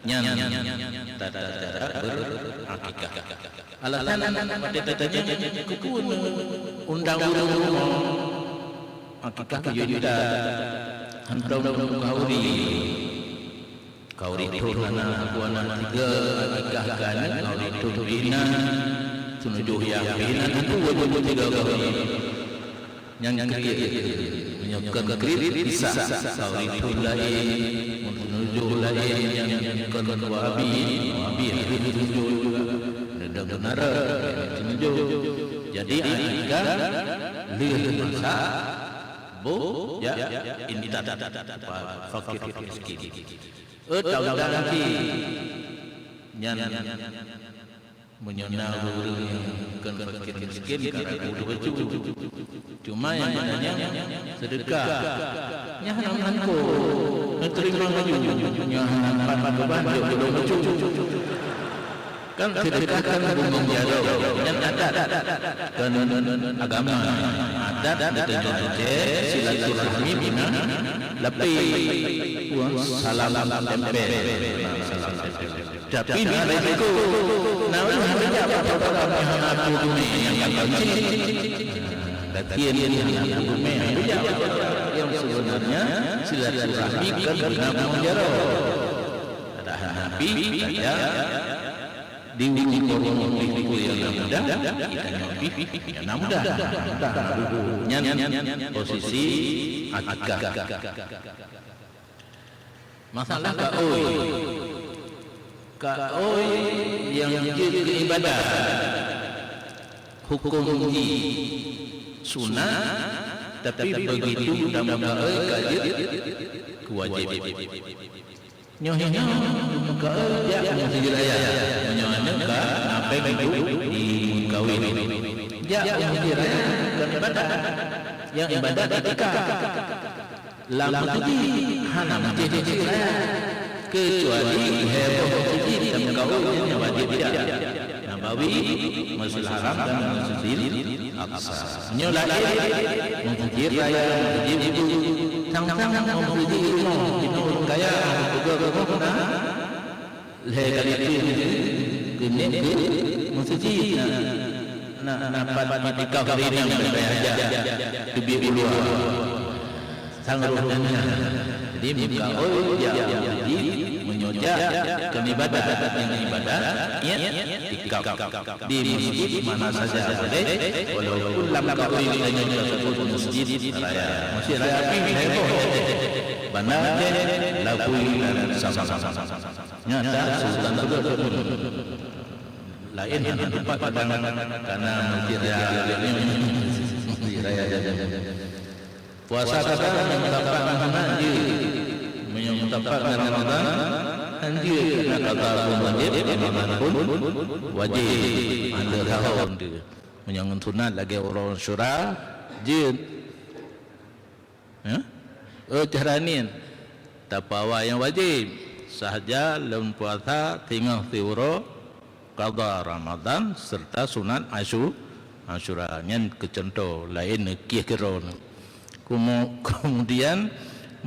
nyam berakikah alasan pada kekun undang-undang akikah kita hantar kauri turana kuana tiga akikah kan kauri turina sunujuh yakin itu wajib tiga kauri yang menyokkan kredit bisa kauri turlai menujuh lain yang kedua abi itu juga benar menujuh jadi akikah lihat masa bo ya ini tak fakir miskin tahu nanti nyan menyona guru yang fakir miskin karena baju cuma yang adanya sedekah nyahananku menerima baju nyahanan beban baju kan sedekah kan bumbung jaro yang ada kan agama ada silaturahmi bina lebih salam tempe tapi resiko namun hanya apa-apa yang bumi yang kunci bagian yang bumi yang sebenarnya silaturahmi kan bina jaro ada nabi ada di korong yang mudah kita mudah posisi akikah masalah kaoi yang jadi ibadah hukum sunnah tapi begitu dalam kaji kewajiban nyohnya muka ya masjid raya nyohnya ka apa itu di kawin ya masjid raya dan ibadah yang ibadah ketika lama tadi hana masjid raya kecuali heboh masjid dan kawin yang wajib tidak Nabawi Masjidil Haram dan Masjidil Aqsa nyolai masjid raya masjid itu sang-sang masjid itu kaya juga legal itu kini masjid na dapat nikah kawin yang berbeda lebih dulu sang rohnya jadi muka ya jadi menyoja kenibadah yang ibadah tikap di masjid mana saja boleh walaupun lama kawin hanya sebut masjid raya heboh benar lakui sama-sama nyata sultan lain yang tempat padang karena masjid raya puasa kata menetapkan haji menyetapkan Ramadan anjir nak kata pun wajib, Ramadan pun wajib. Ada tahun dia menyangkut sunat lagi orang syura jin. Cara ni tak bawa yang wajib sahaja lem puasa tinggal tiuro qada Ramadan serta sunat Asyura yang kecontoh lain kira-kira. Kemudian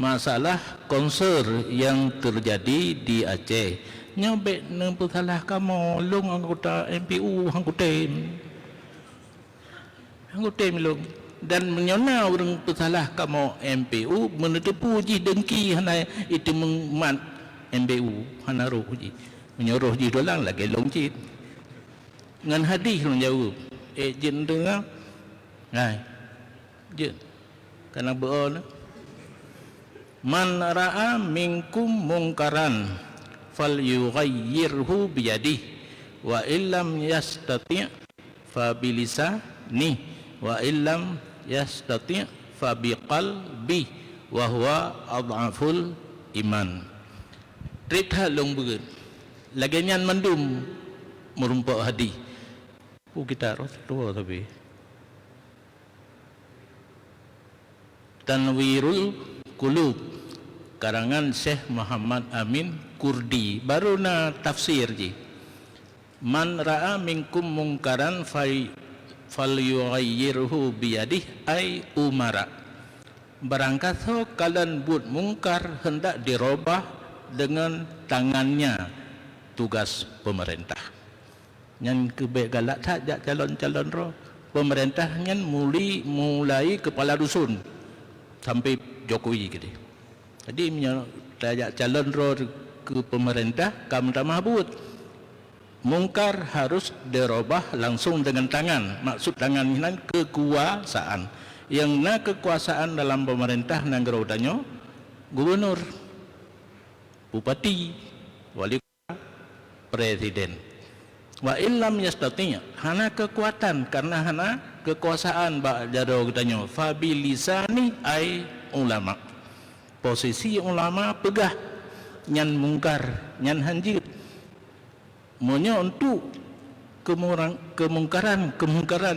masalah konser yang terjadi di Aceh nyobek nempu salah kamu long anggota MPU anggota long dan menyona orang pesalah kamu MPU menetepu ji dengki hana itu mengmat MPU hana roh ji menyuruh ji dolang lagi long ji ngan hadis long jawab jin dengar hai jin kana beol man ra'a minkum mungkaran falyughayyirhu biyadihi wa illam yastati' fa bilisani wa illam yastati' fa biqalbi wa huwa adhaful iman. Trita long beut lagi nyan mendum merumpak hadis kita Rasulullah tapi Tanwirul Qulub karangan Syekh Muhammad Amin Kurdi baru na tafsir ji man ra'a minkum mungkaran falyughayyirhu biyadihi ay umara barangkat so kalian buat mungkar hendak dirubah dengan tangannya tugas pemerintah yang kebek galak tak calon-calon roh pemerintah yang mulai kepala dusun sampai Jokowi gitu. Jadi tajak calon roh ke pemerintah kamu tak mahbud mungkar harus dirubah langsung dengan tangan. Maksud tangan ini kekuasaan yang na kekuasaan dalam pemerintah nanggerodanyo gubernur, bupati, wali kota, presiden. Wa illam yastati' hana kekuatan karena hana kekuasaan ba jaro katanya fa bilisani ai ulama posisi ulama pegah nyan mungkar nyan hanjir monya untuk kemungkaran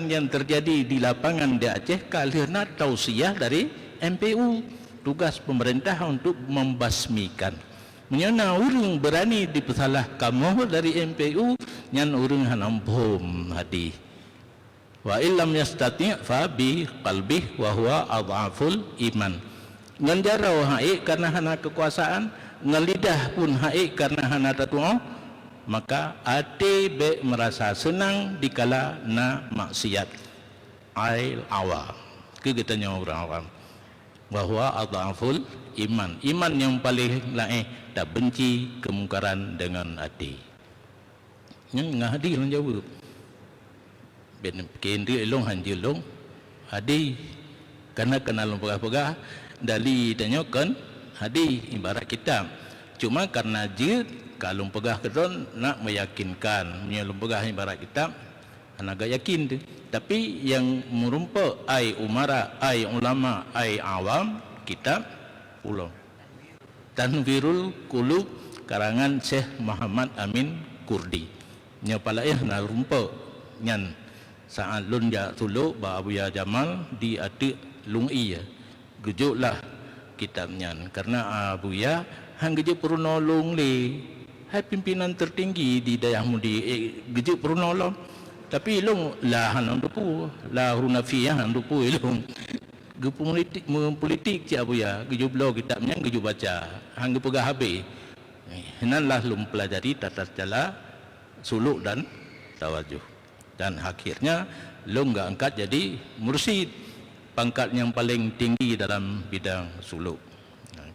yang terjadi di lapangan di Aceh kalena tausiah dari MPU tugas pemerintah untuk membasmikan menyana urang berani dipesalah kamu dari MPU nyan urang hanampum hadi wa illam yastati' fa bi qalbi wa huwa adhaful iman ngan jarau haik karena hana kekuasaan ngan lidah pun haik karena hana tatu'ah maka ate be merasa senang dikala na maksiat ail awam kegetanya orang awam bahwa adhaful iman yang paling lain tak benci kemungkaran dengan hati yang ngahadi orang jawab ben kendi elong hanjilong hadi karena kenal pegah-pegah dali tanyakan hadi ibarat kitab cuma karena jid kalau pegah kedon nak meyakinkan menyelum pegah ibarat kitab anak yakin tu tapi yang merumpa ai umara ai ulama ai awam kitab ulang Tanwirul Qulub karangan Syekh Muhammad Amin Kurdi nya palaih na rumpa nyan saat lun ja tulu ba Abuya Jamal di adik lungi gejuklah kitab nyan karena Abuya hang gejuk perlu nolong le hai pimpinan tertinggi di daerah mudi gejuk perlu nolong tapi long lah han dupu lah runafiyah han dupu long gepu politik ci Abuya gejuk blo kitabnya gejuk baca hang pegah habis henanlah lum pelajari tata cara suluk dan tawajuh dan akhirnya lo enggak angkat jadi mursyid pangkat yang paling tinggi dalam bidang suluk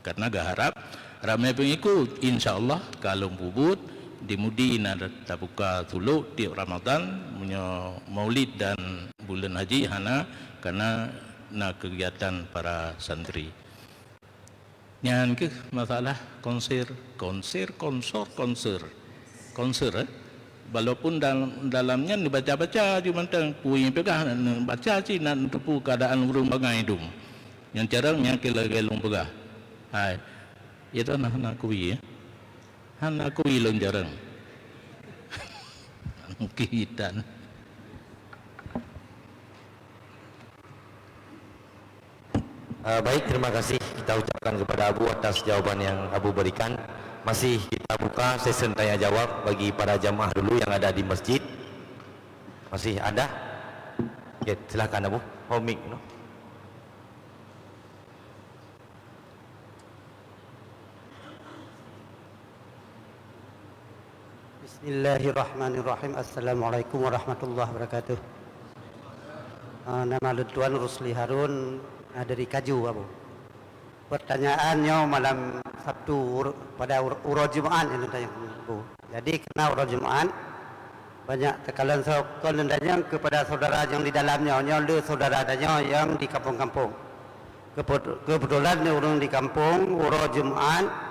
karena gak harap ramai pengikut insyaallah kalau bubut di Mudi ada tabuka suluk di Ramadan punya maulid dan bulan haji hana karena na kegiatan para santri yang ke masalah konser walaupun dalamnya dibaca-baca cuma tentang puing pegah baca sih nak tepu keadaan urung bagai itu yang caranya kila-kila pegah hai itu nak kuih Han aku ilon jarang. Kihitan. Baik, terima kasih kita ucapkan kepada Abu atas jawaban yang Abu berikan. Masih kita buka sesi tanya jawab bagi para jamaah dulu yang ada di masjid. Masih ada? Ya, silakan Abu. Homik, no? Bismillahirrahmanirrahim. Assalamualaikum warahmatullahi wabarakatuh. Nama Tuan Rusli Harun dari Kaju, Abu. Pertanyaannya malam Sabtu pada Urut Jumaat ini tanya Abu. Jadi kena Urut Jumaat banyak tekanan sokonnya kepada saudara yang di dalamnya, nyoleh saudara adanya yang di kampung-kampung. Kebetulan orang di kampung Urut Jumaat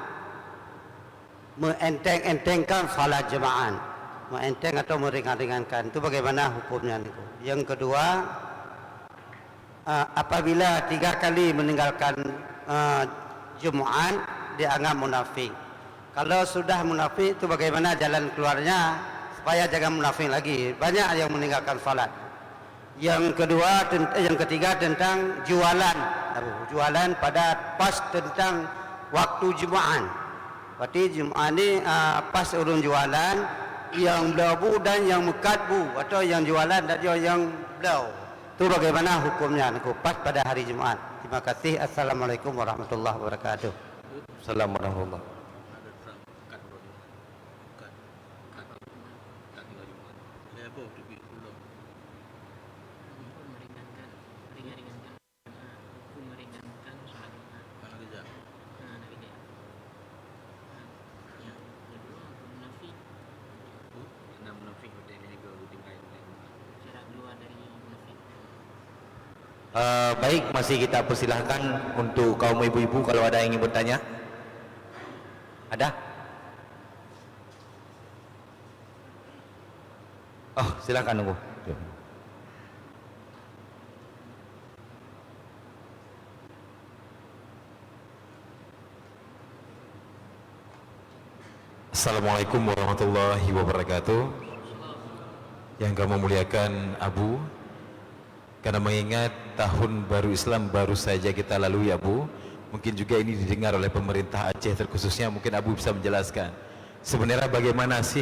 mengenteng-entengkan salat jemaah, mengenteng atau meringan-ringankan, itu bagaimana hukumnya itu? Yang kedua, apabila 3 kali meninggalkan jemaah dianggap munafik. Kalau sudah munafik itu bagaimana jalan keluarnya supaya jangan munafik lagi? Banyak yang meninggalkan salat. Yang kedua, yang ketiga tentang jualan, jualan pada pas tentang waktu jemaah. Berarti Jumaat ni pas orang jualan yang belau dan yang mekat bu, atau yang jualan dan yang belau. Itu bagaimana hukumnya? Pas pada hari Jumaat. Terima kasih. Assalamualaikum warahmatullahi wabarakatuh. Assalamualaikum warahmatullahi. Baik, masih kita persilahkan untuk kaum ibu-ibu kalau ada yang ingin bertanya. Ada? Oh, silakan nunggu. Assalamualaikum warahmatullahi wabarakatuh. Yang kami muliakan Abu, karena mengingat tahun baru Islam baru saja kita lalui Abu, mungkin juga ini didengar oleh pemerintah Aceh terkhususnya, mungkin Abu bisa menjelaskan sebenarnya bagaimana sih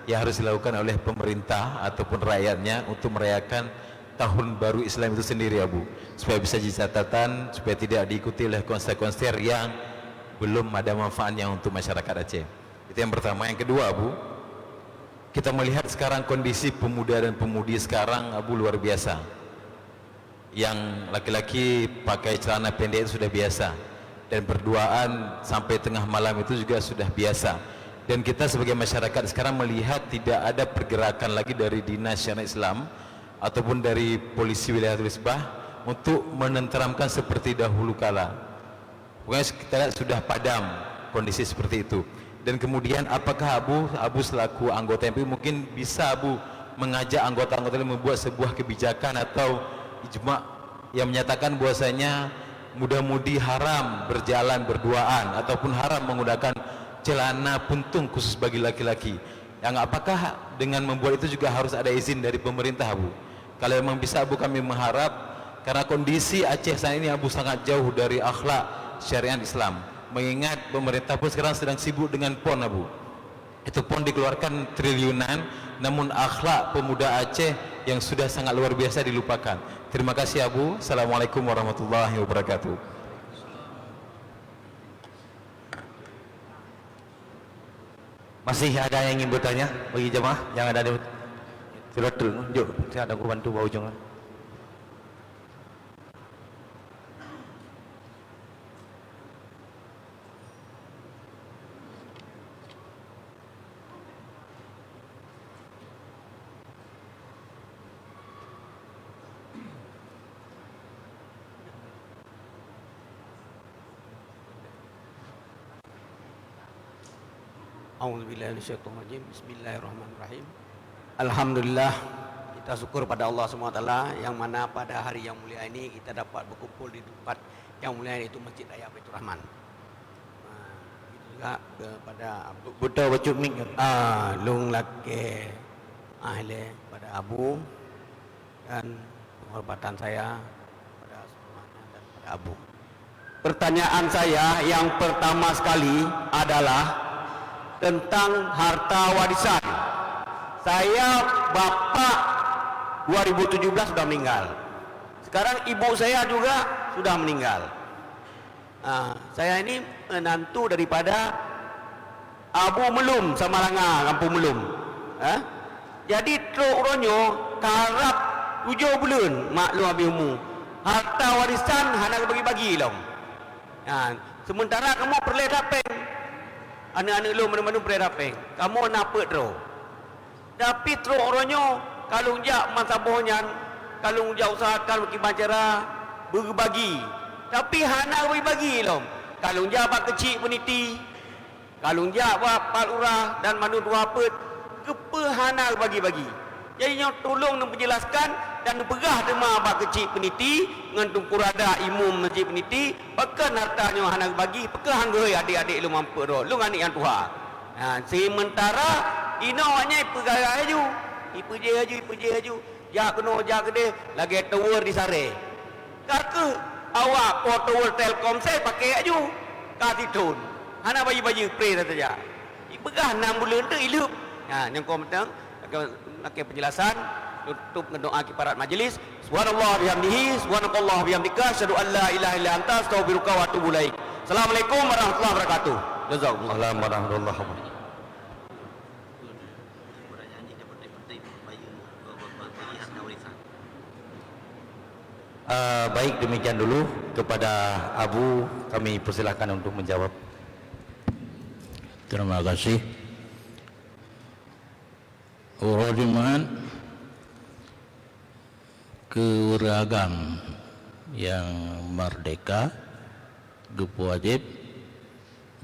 yang harus dilakukan oleh pemerintah ataupun rakyatnya untuk merayakan tahun baru Islam itu sendiri Abu, supaya bisa jadi catatan, supaya tidak diikuti oleh konser-konser yang belum ada manfaatnya untuk masyarakat Aceh. Itu yang pertama. Yang kedua Abu, kita melihat sekarang kondisi pemuda dan pemudi sekarang Abu luar biasa. Yang laki-laki pakai celana pendek itu sudah biasa, dan berduaan sampai tengah malam itu juga sudah biasa. Dan kita sebagai masyarakat sekarang melihat tidak ada pergerakan lagi dari Dinas Syariat Islam ataupun dari polisi wilayah Tulisbah untuk menenteramkan seperti dahulu kala. Pokoknya kita lihat sudah padam kondisi seperti itu. Dan kemudian apakah Abu selaku anggota MPU mungkin bisa Abu mengajak anggota-anggota ini membuat sebuah kebijakan atau ijma yang menyatakan bahwasanya muda-mudi haram berjalan berduaan ataupun haram menggunakan celana puntung khusus bagi laki-laki. Yang apakah dengan membuat itu juga harus ada izin dari pemerintah Abu? Kalau memang bisa Abu, kami mengharap, karena kondisi Aceh saat ini Abu sangat jauh dari akhlak syariat Islam. Mengingat pemerintah pun sekarang sedang sibuk dengan PON Abu. Itu PON dikeluarkan triliunan, namun akhlak pemuda Aceh yang sudah sangat luar biasa dilupakan. Terima kasih Abu. Assalamualaikum warahmatullahi wabarakatuh. Masih ada yang ingin bertanya bagi jemaah yang ada di Silatul. Yuk, saya ada bantu bawa ujung. A'udzubillahi minasyaitonir rajim. Bismillahirrahmanirrahim. Alhamdulillah, kita syukur pada Allah SWT yang mana pada hari yang mulia ini kita dapat berkumpul di tempat yang mulia, itu Masjid Raya Baitur Rahman. Itu juga kepada Buta bacuk mik. Lung Lake Ahli pada Abu dan penghormatan saya pada semuanya dan pada Abu. Pertanyaan saya yang pertama sekali adalah tentang harta warisan. Saya bapak 2017 sudah meninggal. Sekarang ibu saya juga sudah meninggal. Saya ini menantu daripada Abu Melum Samaranga, Kampung Melum. Jadi truk ronyo karap 7 bulan maklum abi umum. Harta warisan hana bagi-bagi long. Sementara kamu perleh rapeng. Anak-anak lu mana-mana perleh rapeng. Kamu napa tro? Tapi truk ronyo kalau jak masa bohonyan, kalau jak usahakan bagi bacara berbagi. Tapi hana bagi-bagi long. Kalau jak bak kecil peniti, kalau jak bak palura dan manu dua pet, kepehana bagi-bagi. Jadi nyo tolong nak menjelaskan dan pegah tema bak kecil peniti ngan tungkur ada imum masjid peniti, pakan hartanya hana bagi, pekah hanggai adik-adik lu mampu ro. Lu ngani yang Tuhan. Sementara inawanya pegah aju. Ipu je aju. Jak kena jak gede lagi tower di sare. Kake awak ko tower Telkom saya pakai aju. Kasih tun. Hana bagi-bagi pre saja. Ipegah 6 bulan tu hidup. Yang kau mentang nak penjelasan tutup dengan doa kiparat majlis. Subhanallah bihamdihi, subhanakallah bihamdika, asyhadu an la ilaha illa anta, astaghfiruka wa atubu ilaik. Assalamualaikum warahmatullahi wabarakatuh. Jazakumullah warahmatullahi wabarakatuh. Baik, demikian dulu. Kepada Abu kami persilakan untuk menjawab. Terima kasih. Jumaat keuragam yang merdeka gupu wajib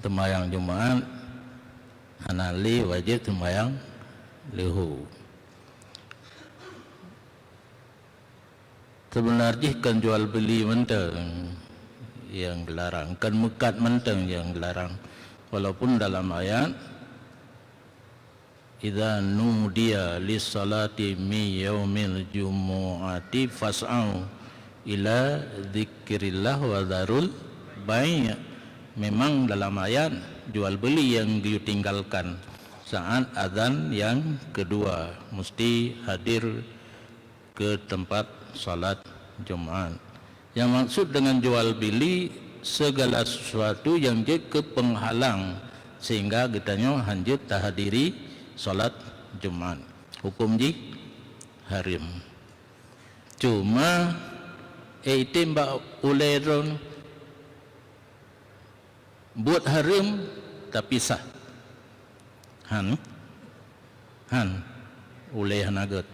temayang Jumaat anali wajib temayang lehu. Sebenarnya kan jual beli menteng yang dilarang, kan mekat menteng yang dilarang, walaupun dalam ayat idza nudiya lis-salati min yaumil jumu'ati fas'au ila dzikrillah wa dzarul bai'. Memang dalam ayat jual beli yang ditinggalkan saat azan yang kedua, mesti hadir ke tempat salat Jumat. Yang maksud dengan jual beli segala sesuatu yang jadi kepenghalang sehingga kitanya hanjut tak hadiri salat Jumat. Hukum ji haram. Cuma itim ba uleron buat haram tapi sah. Han uleh hanagat.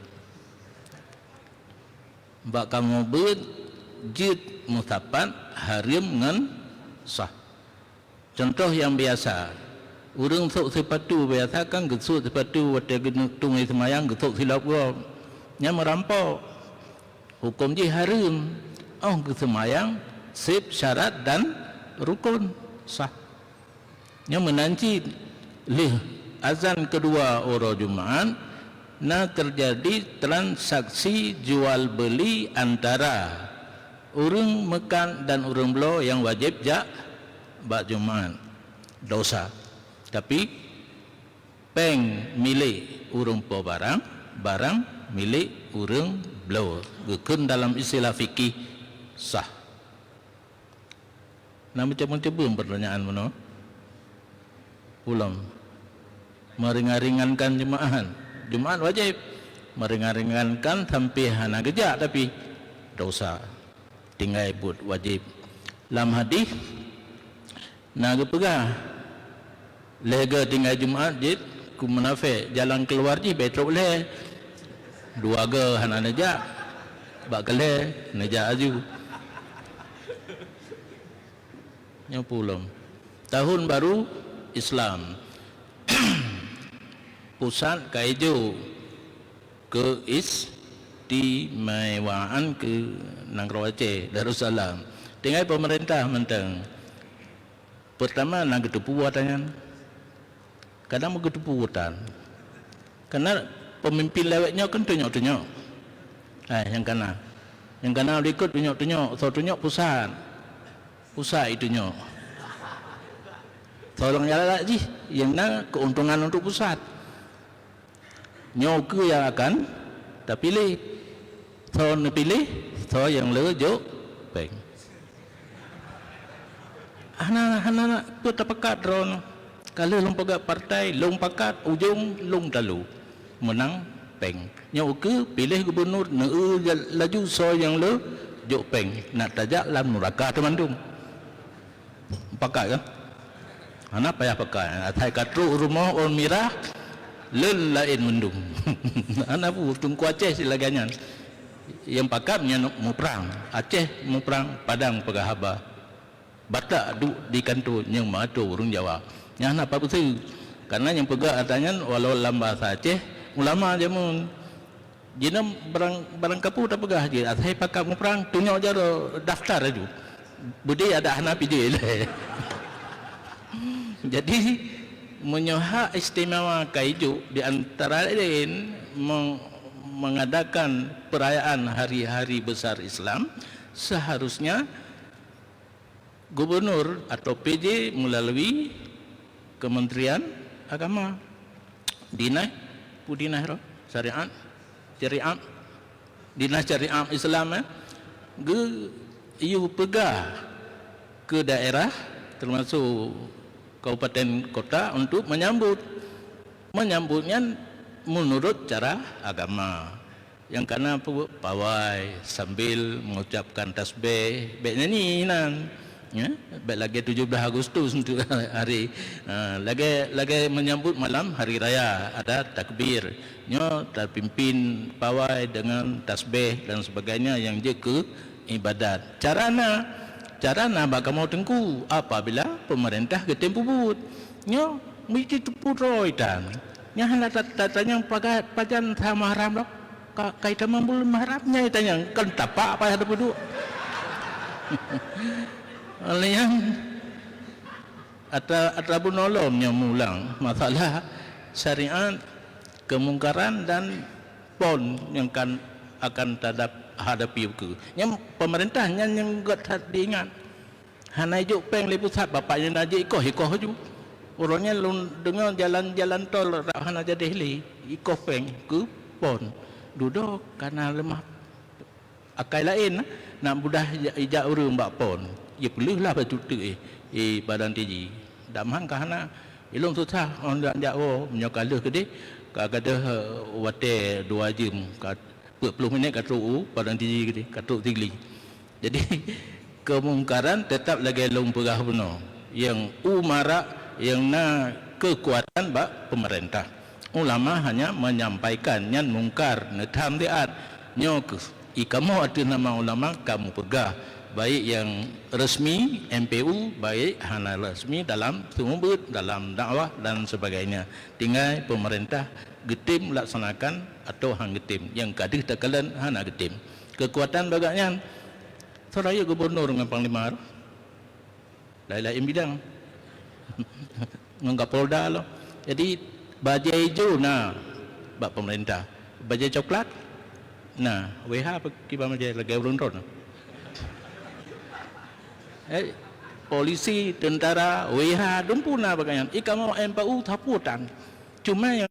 Bak kamu buat jid mutapan haram ngan sah. Contoh yang biasa, urang sok sepatu biasa kan gesuk sepatu wate tungai semayang gesuk silap gua nya merampok. Hukum ji haram. Ke semayang sip syarat dan rukun sah. Nya menanci leh azan kedua orang Jumaat na terjadi transaksi jual beli antara orang Mekah dan orang Belo yang wajib jak bak Jumaat, dosa. Tapi peng milik orang po barang milik orang Belo, gekun dalam istilah fikih sah. Nah macam-macam pertanyaan mana? Ulang meringankan Jumaat wajib, meringankan sampai hana gejak tapi dosa tinggal but wajib. Dalam hadis naga pegah lega tinggal Jumaat jid ku munafik jalan keluar ji betrok le dua ga hana najak bak kele najak aju nya pulang tahun baru Islam pusat kaijo ke istimewaan ke Nangro Aceh Darussalam tinggal pemerintah menteng Pertama nak getupu watangan. Kadang mau getupu watan. Karena pemimpin lewatnya kan tunjuk-tunjuk. Yang kana. Yang kana ikut tunjuk-tunjuk, so tunjuk pusat. Pusat itu tunjuk. Tolong jalan lagi, yang na keuntungan untuk pusat. Nyoku yang akan terpilih. So pilih, so yang lejo peng. Anak-anak tu terpekat ron. Kalau long pegat partai, long pakat ujung long dalu. Menang peng. Nyoku pilih gubernur laju so yang le jo peng. Nak tajak lam neraka teman-teman. Pakat kan? Anak payah pakai. Atai katru rumah orang mirah lain mendung. Anak pun tunggu Aceh silagannya. Yang pakatnya mau perang. Aceh mau perang, Padang Pegahaba. Batak duduk di kantor yang matu urung Jawa. Yang anak apa betul? Karena yang pegak katanya walau dalam bahasa Aceh ulama jamun. Jina barang kapu tak pegah je. Atai pakat mau perang tunjuk je daftar aja. Budi ada anak pijil. Jadi menyohak istimewa Kaiju di antara lain mengadakan perayaan hari-hari besar Islam, seharusnya gubernur atau PJ melalui Kementerian Agama, Dinas Syariat Dinas Syariat Islam iu pegah ke daerah termasuk kabupaten kota untuk menyambutnya menurut cara agama, yang karena pawai sambil mengucapkan tasbih baik nyanyi ya, baik lagi 17 Agustus untuk hari lagi menyambut malam hari raya ada takbir nyo terpimpin pawai dengan tasbih dan sebagainya yang je ke ibadat. Carana baka mau tengku apabila pemerintah getem puput nyo mesti tupuroi dan nya hendak tatanya pajan sama haram dok kaitan mambul maharapnya itanya kan tapak apa ada puduk. Yang ataupun nolongnya mulang masalah syariat, kemungkaran dan pon yang akan hadapi ke. Yang pemerintahnya yang got diingat. Hanai juk peng le pusat bapaknya naji ikoh ju. Orangnya dengan jalan-jalan tol hana jadi hili ikoh peng ke pon. Duduk karena lemah akai lain nak mudah ijak urang bak pon. Ya perlulah betul tu badan tinggi. Damang kahana ilung susah orang jak menyokalah ke dia kata wate 2 jam 40 minit kat ruu badan tinggi ke dia katuk tinggi. Jadi kemungkaran tetap lagi long pegah benar. Yang umara yang na kekuatan bak pemerintah. Ulama hanya menyampaikan yang mungkar netam diat nyok ikamu ada nama ulama kamu pegah baik yang resmi MPU baik hana resmi dalam sumber dalam dakwah dan sebagainya. Tinggal pemerintah getim melaksanakan atau hang getim yang kadih tekalan hana getim kekuatan bagaknya seraya gubernur dengan panglima lain-lain bidang menganggap polda loh. Jadi baju hijau nah bak pemerintah, baju coklat nah WH kiba maje lagi urun-urun. Polisi, tentara, WH dumpuna bagaian. Ikamu MPU taputan. Cuma yang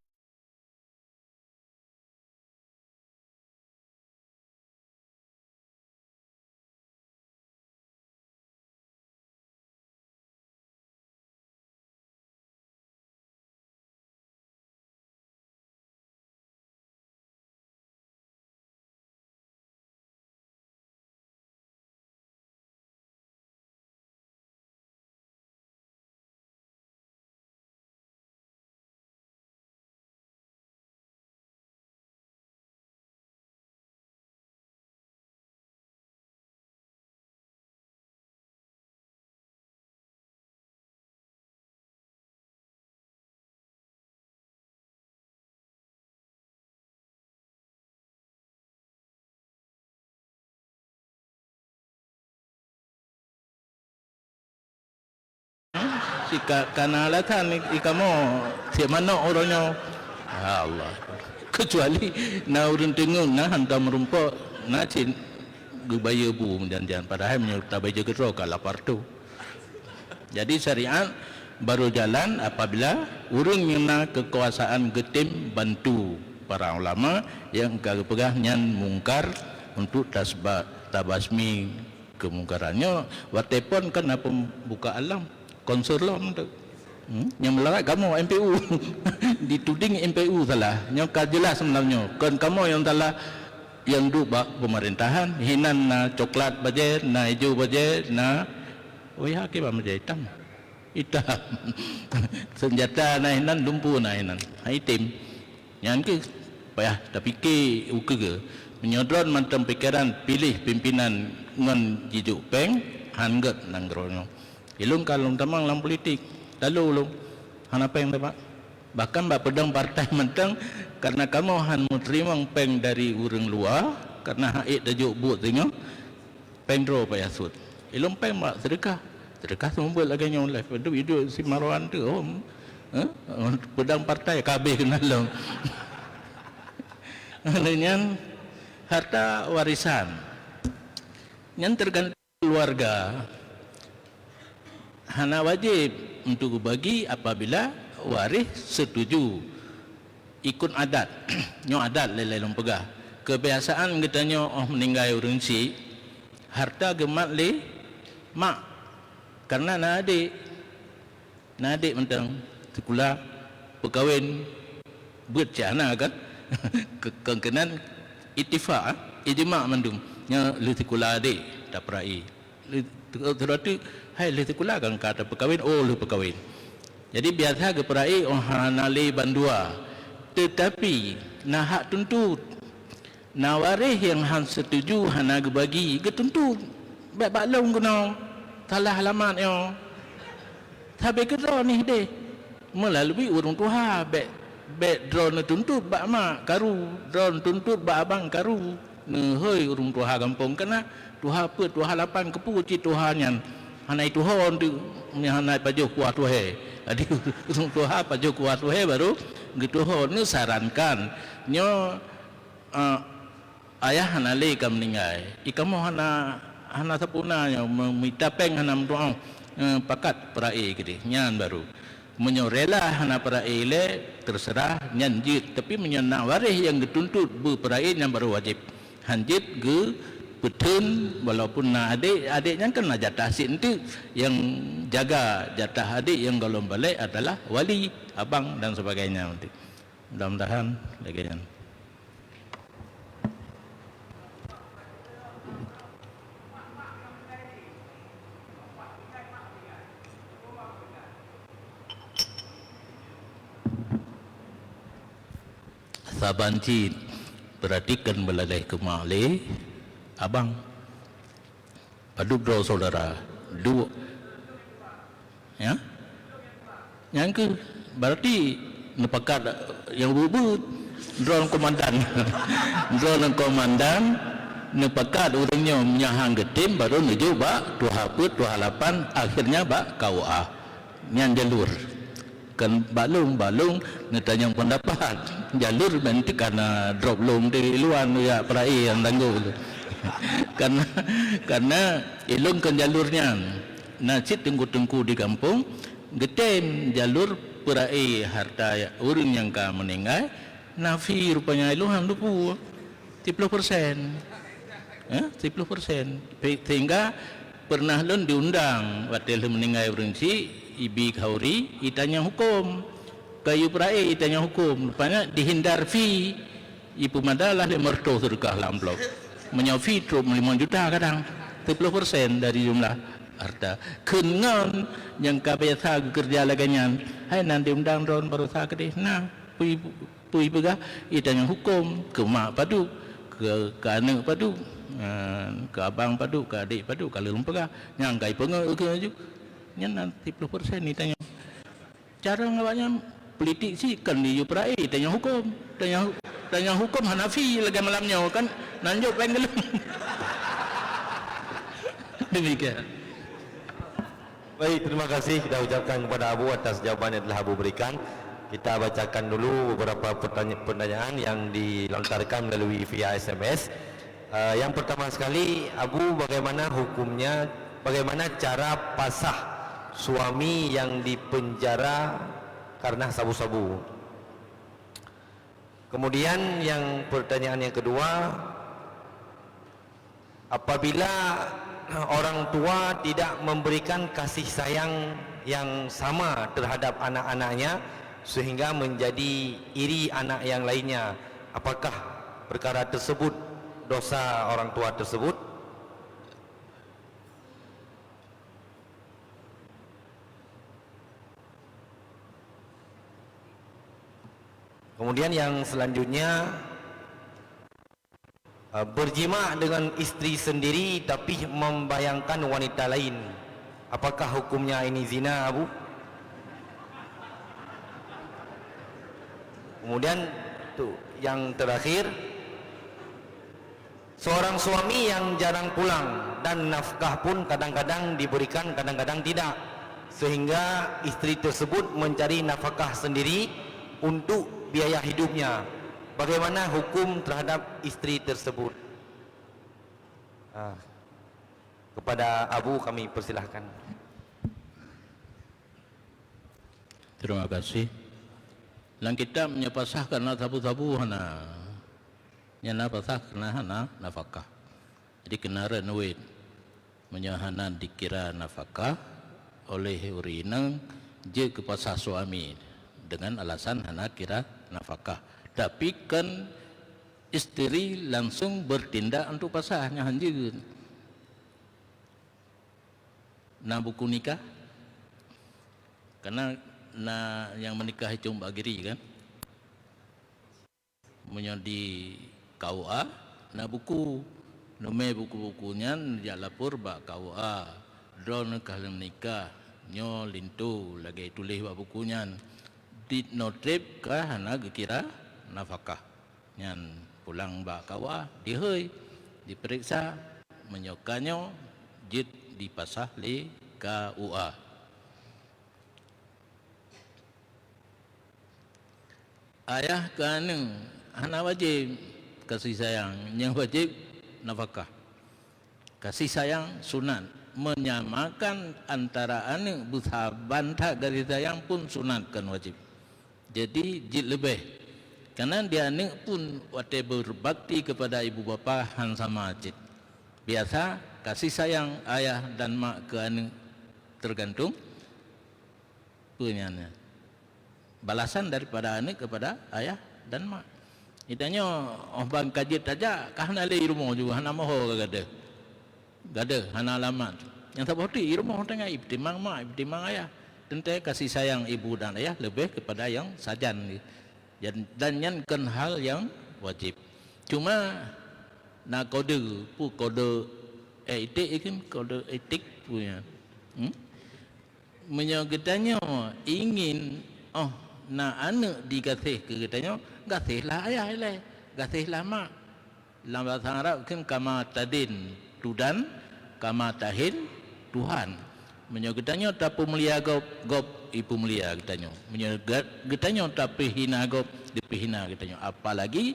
si kanalatan ikamu siapa mana orangnya Allah kecuali na urang tengok na hantam rumput na cin gubaya bu jangan padahal menyerta baja gedro lapar tu. Jadi syariat baru jalan apabila urang yang na kekuasaan getim bantu para ulama yang kagak nyan mungkar untuk tabasmi kemungkarannya. Watepon kan apa buka alam konserlom tu. Yang melarat kamu MPU dituding MPU salah yang jelas sebenarnya kan kamu yang salah yang duk pemerintahan hinan na coklat baje na hijau baje na wah ke ba hitam senjata na hinan lumpu na hinan hitam yang ke payah tapi ke uke menyodron macam pikiran pilih pimpinan ngon jijuk peng hangget nang grono ilung kalung tamang lam politik lalu ulung han apa yang dapat bahkan bak pedang partai mentang karena kamu han mau terima peng dari urang luar karena haid dajuk buat tengok peng dro payah sud ilung peng bak sedekah semua buat lagi yang live hidup si Marwan tu pedang partai kabeh kena long dengan harta warisan yang tergantung keluarga hana wajib untuk bagi apabila waris setuju ikut adat nyo adat lelai pegah kebiasaan katanya meninggal urang si harta gemat le mak karena na adik mentang sekolah perkahwin buat cana kan kengkenan ittifaq ijma' mandum nya le sekolah adik tak perai terus hai le sekolah kan kata perkahwin le perkahwin jadi biasa ke perai hanale bandua tetapi na hak tuntut na waris yang han setuju hana bagi ke tuntut baik baklong kena salah alamat yo sampai ke draw ni deh melalui urang tuha baik draw na tuntut bak mak karu draw tuntut bak abang karu hei urang tuha kampung kena tuha pe tuha lapan kepu ci tuha nyan hanai tuhon tu hanai pajo kuat tuhe jadi urang tuha pajo kuat tuhe baru gitu hon ni sarankan nyo ayah hanale kam meninggal ikamu hana sapuna yang minta peng hana doa pakat perai gede nyan baru menyorela hana perai le terserah nyan jit tapi menyana waris yang dituntut berperai yang baru wajib hanjit ge betun walaupun na adiknya kan jatah sinti yang jaga jatah adik yang golong balik adalah wali abang dan sebagainya nanti mudah-mudahan demikian. Sabanci perhatikan belalai ke Malay abang padu bro saudara dua ya yang ke berarti nepakat yang bubut drone komandan drone komandan nepakat orangnya menyahang ke tim baru menuju bak 28 akhirnya bak KUA yang jalur kan balung netanya pendapat jalur nanti karena drop long di luar ya perai yang tangguh karena ilung kan jalurnya nacit tengku di kampung getem jalur perai harta urang yang ka meninggal nafi rupanya iluhan lupu 10% 10% sehingga pernah lon diundang waktu meninggal urang si ibi kauri itanya hukum kayu perai itanya hukum rupanya dihindar fee ibu madalah le merto sedekah lamplok menyafi truk 5 juta kadang 10% dari jumlah harta kengon yang kabiasa kerja laganyan hai nanti undang ron baru sakit nah pui pegah itanya hukum ke mak padu ke anak padu ke abang padu ke adik padu kalau lumpegah nyangkai pengau ke aju nyan 10% ni tanya cara ngawaknya politik sih kan di Yuprai tanya hukum Hanafi lagi malamnya kan nanjuk penggelung demikian Baik, terima kasih kita ucapkan kepada Abu atas jawaban yang telah Abu berikan. Kita bacakan dulu beberapa pertanyaan yang dilontarkan melalui via SMS. Yang pertama sekali, Abu, bagaimana hukumnya, bagaimana cara pasah suami yang dipenjara karena sabu-sabu? Kemudian yang pertanyaan yang kedua, apabila orang tua tidak memberikan kasih sayang yang sama terhadap anak-anaknya sehingga menjadi iri anak yang lainnya, apakah perkara tersebut dosa orang tua tersebut? Kemudian yang selanjutnya, berjima dengan istri sendiri tapi membayangkan wanita lain, apakah hukumnya ini zina, Abu? Kemudian tuh yang terakhir, seorang suami yang jarang pulang dan nafkah pun kadang-kadang diberikan, kadang-kadang tidak, sehingga istri tersebut mencari nafkah sendiri untuk biaya hidupnya. Bagaimana hukum terhadap istri tersebut? Kepada Abu kami persilahkan. Terima kasih. Lang kita menyapasah karena tabu-tabu hana. Nyana pasah karena hana nafkah. Jadi kena renuit menyahana dikira nafkah oleh urinang je kepasah suami dengan alasan hana kira nafkah. Tapi kan istri langsung bertindak untuk pasahnya hanjir. Na buku nikah, karena na yang menikah itu bagiri kan, menjadi KUA, na buku, nome buku-bukunya dia lapor ba KUA, drone kalau menikah, nyo lintu lagi tulis ba bukunya, di notrip kah hana kira nafkah, nyan pulang ba KUA, dihoi, diperiksa, menyokanyo, jit dipasah li KUA. Ayah kan hana wajib kasih sayang, yang wajib nafkah. Kasih sayang sunat, menyamakan antara ane buta bantah kasih sayang pun sunat kan wajib. Jadi jid lebih, karena dia ane pun wate berbakti kepada ibu bapa han sama jid. Biasa kasih sayang ayah dan mak ke ane tergantung punyanya. Balasan daripada anak kepada ayah dan mak. Itanya bang kajit aja kahna le rumah juga hana moho gade. Gade hana alamat. Yang tak boleh rumah tengah ibtimang mak, ibtimang ayah. Tentu kasih sayang ibu dan ayah lebih kepada yang sajan. Dan yang kan hal yang wajib. Cuma na kode pu kode etik ikan kode etik punya. Menyogetanya ingin na anak dikasih ke katanya, kasihlah ayah ilai, kasihlah mak. Dalam bahasa Arab kan kama tadin tudan, kama tahin Tuhan. Menyogetanya tapi mulia gop ibu mulia katanya. Menyogetanya tapi hina gop dipihina katanya. Apalagi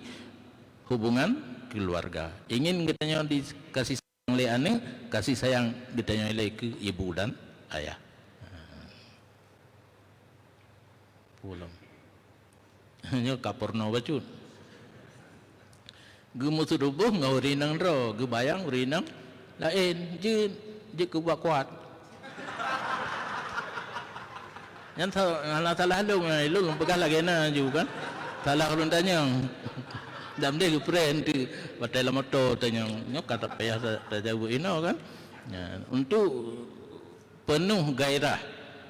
hubungan keluarga. Ingin katanya dikasih sayang oleh anak, kasih sayang katanya oleh ke ibu dan ayah. Pulang. Hanya kaporno bacut. Gemutu rubuh ngau rinang ro, gebayang rinang lain je kuat kuat. Yang salah lu bekas lagi na juga. Salah kalau tanya. Dam dia kepren tu batai lamoto tanya nyok kata payah jauh ino kan. Untuk penuh gairah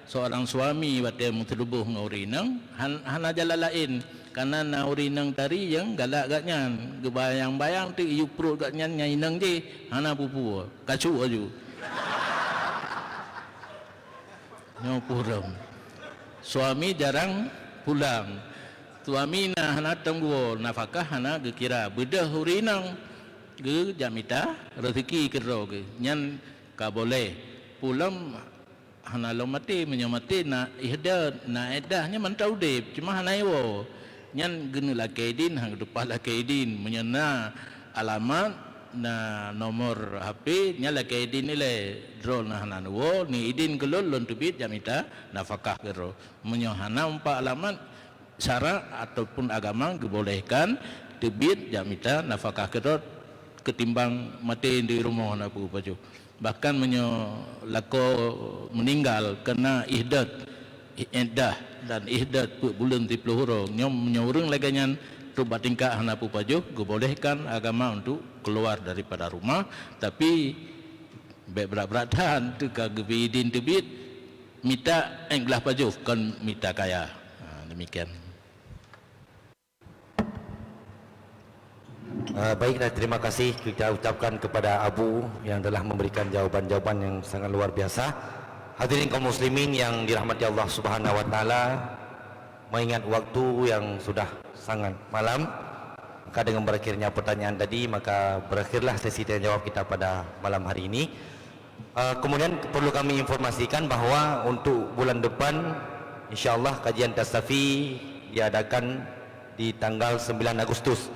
seorang suami batai mutlubuh ngaurinang hana jala lain karena naurinang tari yang galak gatnya gebayang-bayang tu iu perut gatnya nyainang je hana pupu kacu aju nyopuram suami jarang pulang suami na hana tunggu nafkah hana gekira bedah urinang ge jamita rezeki kero ge nyan ka boleh pulang hana lo mati menyamati na ihda na edahnya mantau dep cuma hanaiwo nyan genula kaidin hang dupala kaidin menyana alamat na nomor HP nya la kaidin ile drone na hananuwo ni idin kelol lon tubit jamita nafkah kero menyohana umpa alamat syara ataupun agama dibolehkan tubit jamita nafkah kero ketimbang mati di rumah na pu baju bahkan lako meninggal kena ihdat iddah dan ihdat bulan 30 hurung nyom menyorong laganyan tu batingkah hana pu pajuh bolehkan agama untuk keluar daripada rumah tapi berat-beratan tu ka gebidin tebit mita belah pajuh kan mita kaya demikian. Baiklah, terima kasih kita ucapkan kepada Abu yang telah memberikan jawaban-jawaban yang sangat luar biasa. Hadirin kaum muslimin yang dirahmati Allah Subhanahu wa taala, mengingat waktu yang sudah sangat malam, maka dengan berakhirnya pertanyaan tadi, maka berakhirlah sesi tanya jawab kita pada malam hari ini. Kemudian perlu kami informasikan bahwa untuk bulan depan insyaallah kajian tasawuf diadakan di tanggal 9 Agustus.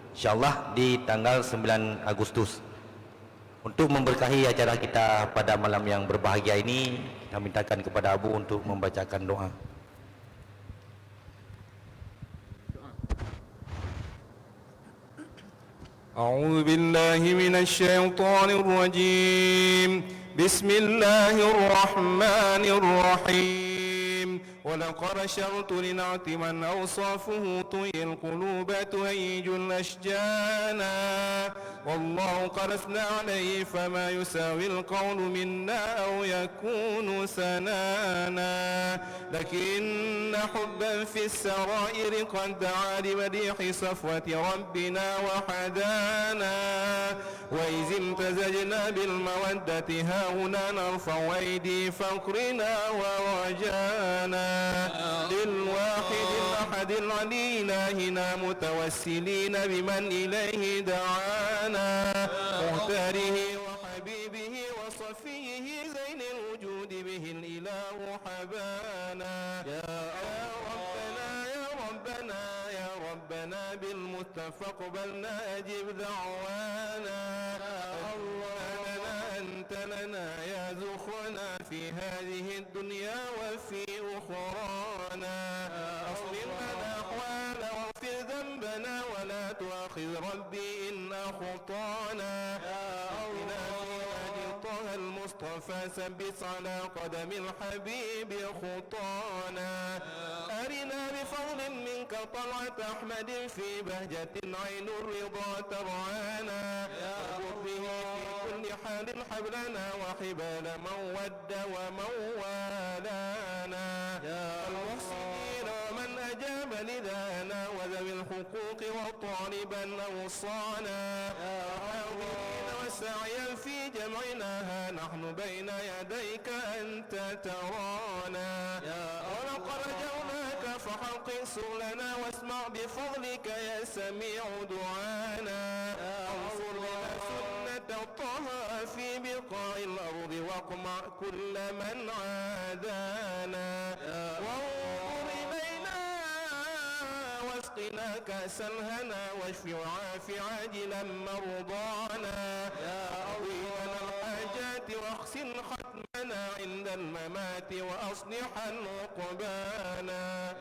InsyaAllah di tanggal 9 Agustus. Untuk memberkahi acara kita pada malam yang berbahagia ini, kita mintakan kepada Abu untuk membacakan doa. أعوذ بالله من الشيطان الرجيم بسم الله الرحمن الرحيم ولقد شرط لنعت من أوصافه طي القلوب تهيج الأشجانا والله قد أثنى عليه فما يساوي القول منا أو يكون سنانا لكن حبا في السرائر قد دعا لمديح صفوة ربنا وحدانا وإذ امتزجنا بالمودة هاهنا نرفع أيدي فقرنا ورجانا للواحد الأحد العلي إلهنا متوسلين بمن إليه دعانا مختاره وحبيبه وصفيه زين الوجود به الإله حبانا يا ربنا يا ربنا يا ربنا بالمصطفى اقبلنا أجب دعوانا اللهم أنت لنا يا ذخرنا في هذه الدنيا وفي أخرانا أصلح لنا أحوال واغفر ذنبنا ولا تؤاخذ ربي إن أخطانا إلى في طه المصطفى ثبت على قدم الحبيب خطانا أرنا بفضل منك طلعت أحمد في بهجة عين الرضا ترعانا واربط به في كل حال حبلنا وحبال من ود ومن والانا المحسنين ومن أجاب لذانا وذوي الحقوق وطالبا أوصانا حاضرين وسعيا في جمعنا ها نحن بين يديك أنت ترانا ولقد رجوناك فحقق سؤلنا واسمع بفضلك يا سميع دعانا انصر لنا سنة طه في بقاع الأرض واقمع كل من عادانا وانظر إلينا واسقنا كأس الهنا واشف وعاف عاجلا مرضانا قضي لنا الحاجات واغسل ختمنا عند الممات وأصلحا عقبانا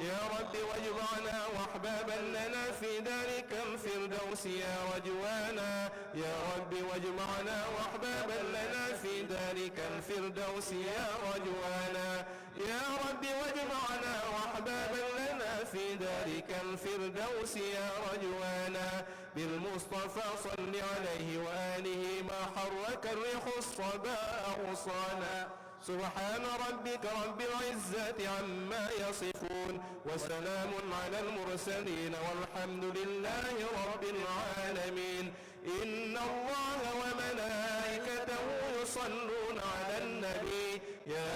يا رب واجمعنا واحبابا لنا في ذلك الفردوس يا رجوانا يا رب واجمعنا واحبابا لنا في ذلك الفردوس يا رجوانا يا رب واجمعنا واحبابا لنا في ذلك الفردوس يا رجوانا بالمصطفى صل عليه وآله ما حرك الريح الصباح صانا سبحان ربك رب العزة عما يصفون وسلام على المرسلين والحمد لله رب العالمين إن الله وملائكته يصلون على النبي يا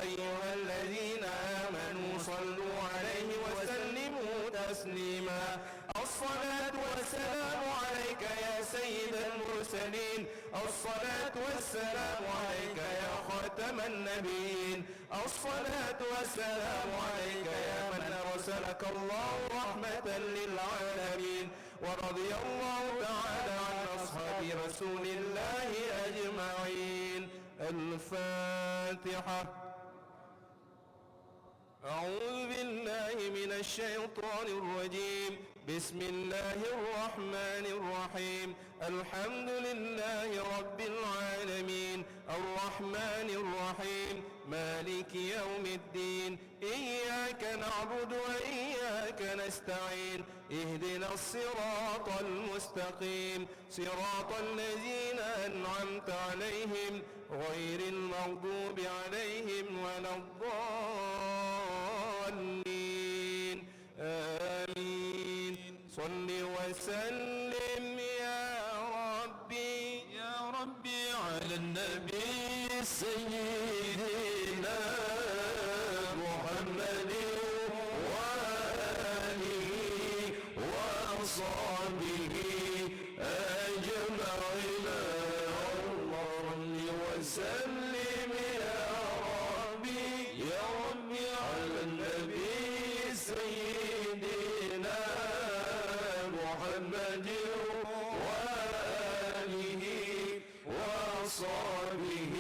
أيها الذين آمنوا صلوا عليه وسلموا تسليما الصلاة والسلام عليك يا سيد المرسلين الصلاة والسلام عليك يا خاتم خاتم النبيين الصلاة والسلام عليك يا من أرسلك الله رحمة للعالمين ورضي الله تعالى عن أصحاب رسول الله أجمعين الفاتحة أعوذ بالله من الشيطان الرجيم بسم الله الرحمن الرحيم الحمد لله رب العالمين الرحمن الرحيم مالك يوم الدين إياك نعبد وإياك نستعين اهدنا الصراط المستقيم صراط الذين أنعمت عليهم غير المغضوب عليهم ولا الضالين آمين صل وسلم يا ربي على النبي سيدنا محمد وآله وأصحابه أجمعين اللهم وسلم يا ربي على النبي سيدنا محمد وآله وصحبه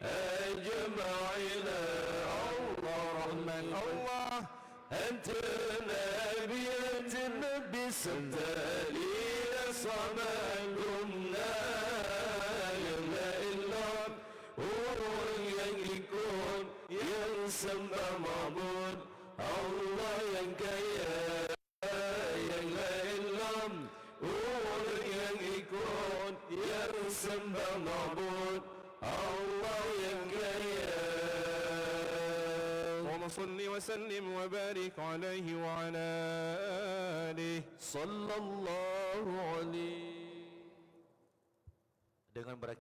أجمعين اللهم الله أنت النبي سنتالي صمدنا إلا هو يكون ينسمى معبود الله ينكيا يكون ينسمى معبود الله ينكيا وصل وسلم وبارك عليه وعلى آله صلى الله عليه. Dengan